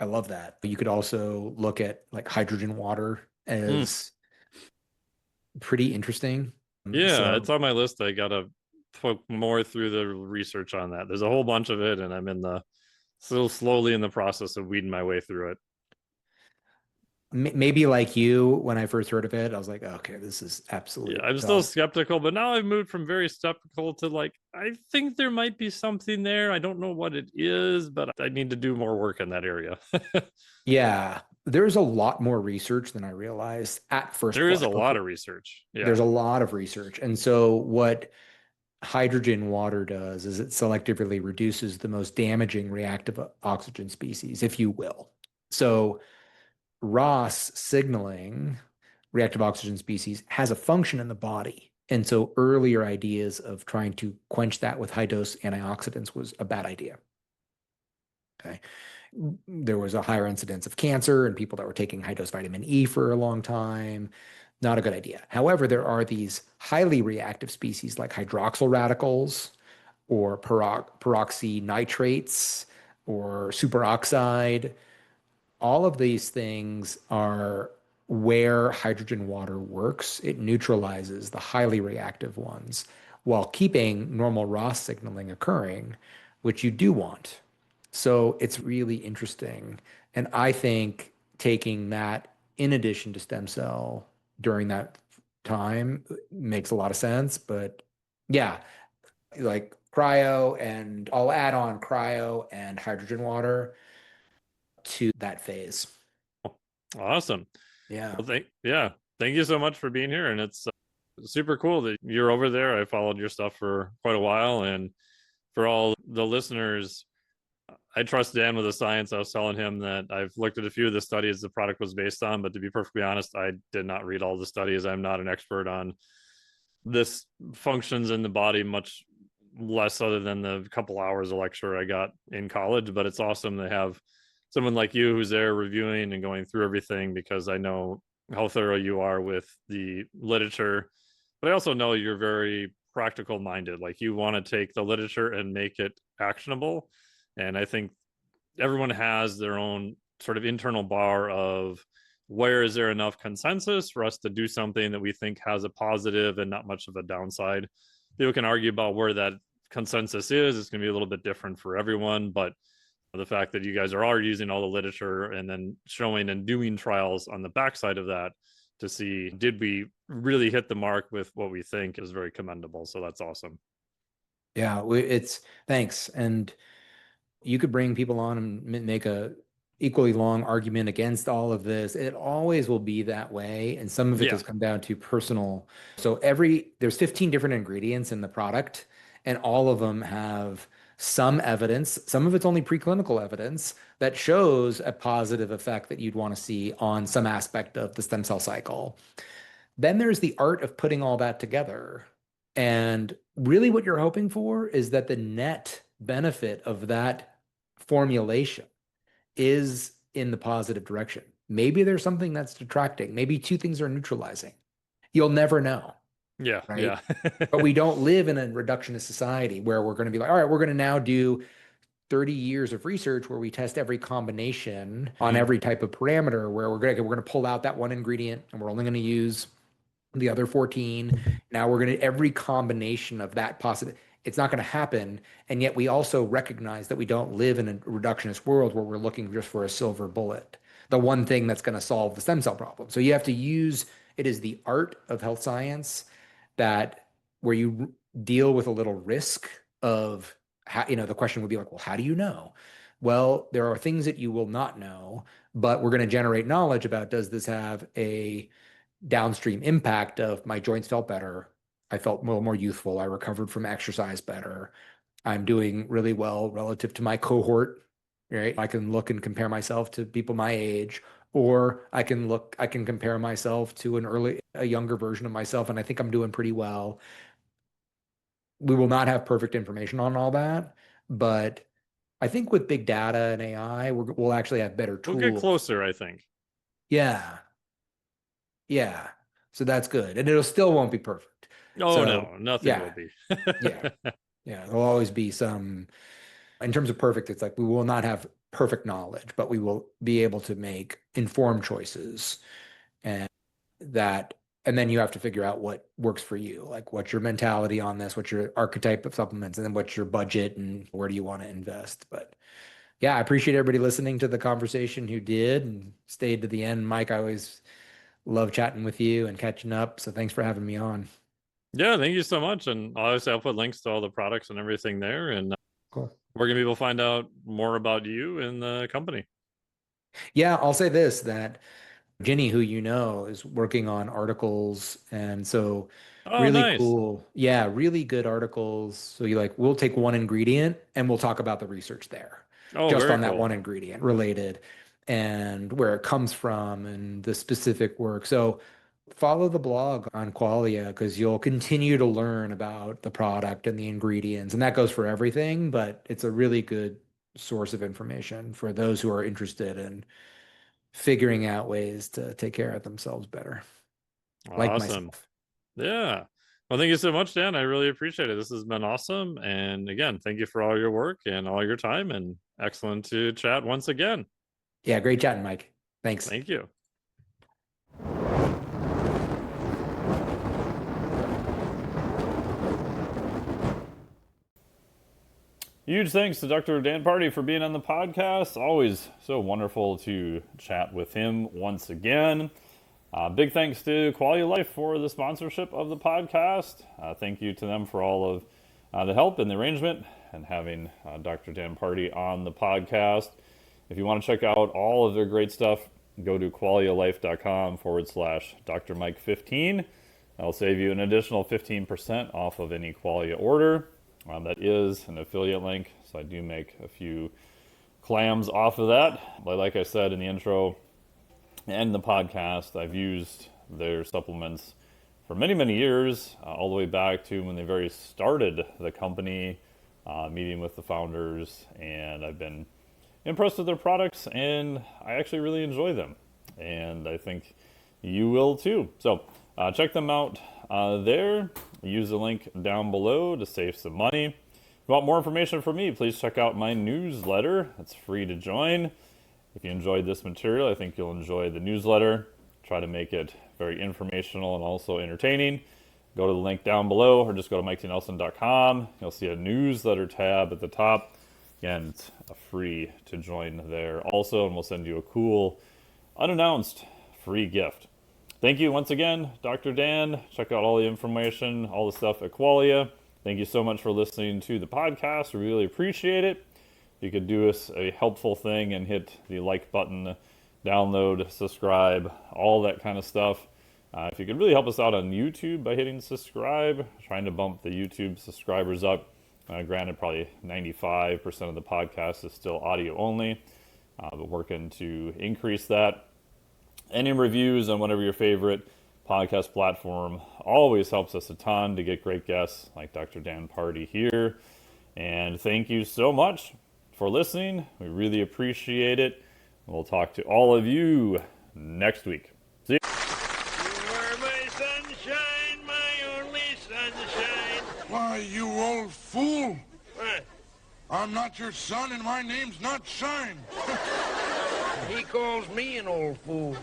I love that. You could also look at like hydrogen water as pretty interesting. Yeah, it's So on my list. I gotta put more through the research on that. There's a whole bunch of it, and I'm still slowly in the process of weeding my way through it. maybe like you, when I first heard of it, I was like, okay, this is Yeah, absolute I'm still dog. skeptical, but now I've moved from very skeptical to like, I think there might be something there. I don't know what it is, but I need to do more work in that area. Yeah, there's a lot more research than I realized at first There is blush. a lot of research. There's Yeah. a lot of research. And so what hydrogen water does is it selectively reduces the most damaging reactive oxygen species, if you will. So ROS signaling, reactive oxygen species, has a function in the body. And so earlier ideas of trying to quench that with high dose antioxidants was a bad idea. Okay. There was a higher incidence of cancer in people that were taking high dose vitamin E for a long time. Not a good idea. However, there are these highly reactive species like hydroxyl radicals or peroxynitrates or superoxide. All of these things are where hydrogen water works, it neutralizes the highly reactive ones while keeping normal ROS signaling occurring, which you do want. So it's really interesting. And I think taking that in addition to stem cell during that time makes a lot of sense. But yeah, like cryo, and I'll add on cryo and hydrogen water to that phase. Awesome. Yeah. Well, thank you so much for being here. And it's super cool that you're over there. I followed your stuff for quite a while. And for all the listeners, I trust Dan with the science. I was telling him that I've looked at a few of the studies the product was based on, but to be perfectly honest, I did not read all the studies. I'm not an expert on this functions in the body, much less other than the couple hours of lecture I got in college. But it's awesome to have someone like you who's there reviewing and going through everything, because I know how thorough you are with the literature, but I also know you're very practical minded. Like, you want to take the literature and make it actionable. And I think everyone has their own sort of internal bar of where is there enough consensus for us to do something that we think has a positive and not much of a downside. People can argue about where that consensus is. It's going to be a little bit different for everyone, but the fact that you guys are using all the literature and then showing and doing trials on the backside of that to see did we really hit the mark with what we think is very commendable. So that's awesome. Yeah, it's thanks. And you could bring people on and make a equally long argument against all of this. It always will be that way. And some of it does come down to personal. So there's 15 different ingredients in the product, and all of them have some evidence. Some of it's only preclinical evidence that shows a positive effect that you'd want to see on some aspect of the stem cell cycle. Then there's the art of putting all that together. And really what you're hoping for is that the net benefit of that formulation is in the positive direction. Maybe there's something that's detracting. Maybe two things are neutralizing. You'll never know. Yeah. Right? Yeah. But we don't live in a reductionist society where we're going to be like, all right, we're going to now do 30 years of research where we test every combination on every type of parameter, where we're going to pull out that one ingredient and we're only going to use the other 14. Now we're going to every combination of that possible. It's not going to happen. And yet we also recognize that we don't live in a reductionist world where we're looking just for a silver bullet, the one thing that's going to solve the stem cell problem. So you have to use it is the art of health science that where you deal with a little risk of how, the question would be like, well, how do you know? Well, there are things that you will not know, but we're going to generate knowledge about, does this have a downstream impact of my joints felt better? I felt a little more youthful. I recovered from exercise better. I'm doing really well relative to my cohort, right? I can look and compare myself to people my age, or I can compare myself to a younger version of myself, and I think I'm doing pretty well. We will not have perfect information on all that, but I think with big data and AI, we'll actually have better tools. We'll get closer, I think. Yeah. Yeah. So that's good. And it'll still won't be perfect. Oh, no, nothing will be. Yeah. Yeah. There'll always be some, in terms of perfect, it's like we will not have perfect knowledge, but we will be able to make informed choices. And then you have to figure out what works for you. Like, what's your mentality on this? What's your archetype of supplements? And then what's your budget and where do you want to invest? But yeah, I appreciate everybody listening to the conversation who did and stayed to the end. Mike, I always love chatting with you and catching up. So thanks for having me on. Yeah, thank you so much. And obviously I'll put links to all the products and everything there. And cool. Where can people find out more about you and the company? Yeah, I'll say this, that Ginny, who is working on articles. And so really nice. cool. Yeah, really good articles. So we'll take one ingredient and we'll talk about the research there. Just on that one ingredient related and where it comes from and the specific work. So follow the blog on Qualia, because you'll continue to learn about the product and the ingredients. And that goes for everything, but it's a really good source of information for those who are interested in figuring out ways to take care of themselves better. Awesome. Like myself. Yeah. Well, thank you so much, Dan. I really appreciate it. This has been awesome. And again, thank you for all your work and all your time, and excellent to chat once again. Yeah, great chatting, Mike. Thanks. Thank you. Huge thanks to Dr. Dan Pardi for being on the podcast. Always so wonderful to chat with him once again. Big thanks to Qualia Life for the sponsorship of the podcast. Thank you to them for all of the help and the arrangement and having Dr. Dan Pardi on the podcast. If you want to check out all of their great stuff, go to qualialife.com/Dr. Mike 15. That'll save you an additional 15% off of any Qualia order. That is an affiliate link, so I do make a few clams off of that. But like I said in the intro and the podcast, I've used their supplements for many, many years, all the way back to when they very started the company, meeting with the founders, and I've been impressed with their products, and I actually really enjoy them, and I think you will too. So check them out there. Use the link down below to save some money. If you want more information from me, please check out my newsletter. It's free to join. If you enjoyed this material, I think you'll enjoy the newsletter. Try to make it very informational and also entertaining. Go to the link down below or just go to MikeTNelson.com. You'll see a newsletter tab at the top. Again, it's free to join there also, and we'll send you a cool, unannounced free gift. Thank you once again, Dr. Dan. Check out all the information, all the stuff at Qualia. Thank you so much for listening to the podcast. We really appreciate it. If you could do us a helpful thing and hit the like button, download, subscribe, all that kind of stuff. If you could really help us out on YouTube by hitting subscribe, trying to bump the YouTube subscribers up. Granted, probably 95% of the podcast is still audio only, but working to increase that. Any reviews on whatever your favorite podcast platform always helps us a ton to get great guests like Dr. Dan Pardi here. And thank you so much for listening. We really appreciate it. We'll talk to all of you next week. See you. You are my sunshine, my only sunshine. Why, you old fool! What? I'm not your son, and my name's not Shine. He calls me an old fool.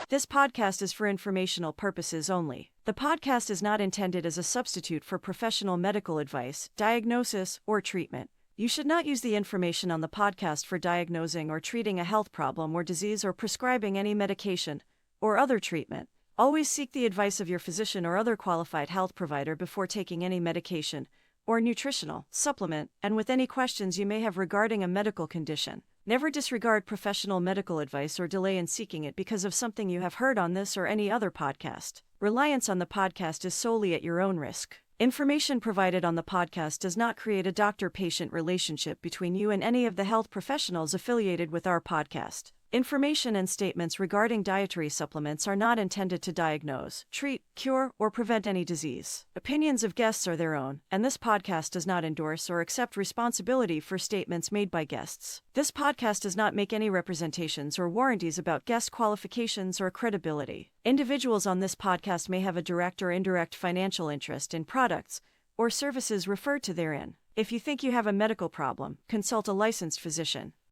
This podcast is for informational purposes only. The podcast is not intended as a substitute for professional medical advice, diagnosis, or treatment. You should not use the information on the podcast for diagnosing or treating a health problem or disease or prescribing any medication or other treatment. Always seek the advice of your physician or other qualified health provider before taking any medication or nutritional supplement, and with any questions you may have regarding a medical condition. Never disregard professional medical advice or delay in seeking it because of something you have heard on this or any other podcast. Reliance on the podcast is solely at your own risk. Information provided on the podcast does not create a doctor-patient relationship between you and any of the health professionals affiliated with our podcast. Information and statements regarding dietary supplements are not intended to diagnose, treat, cure, or prevent any disease. Opinions of guests are their own, and this podcast does not endorse or accept responsibility for statements made by guests. This podcast does not make any representations or warranties about guest qualifications or credibility. Individuals on this podcast may have a direct or indirect financial interest in products or services referred to therein. If you think you have a medical problem, consult a licensed physician.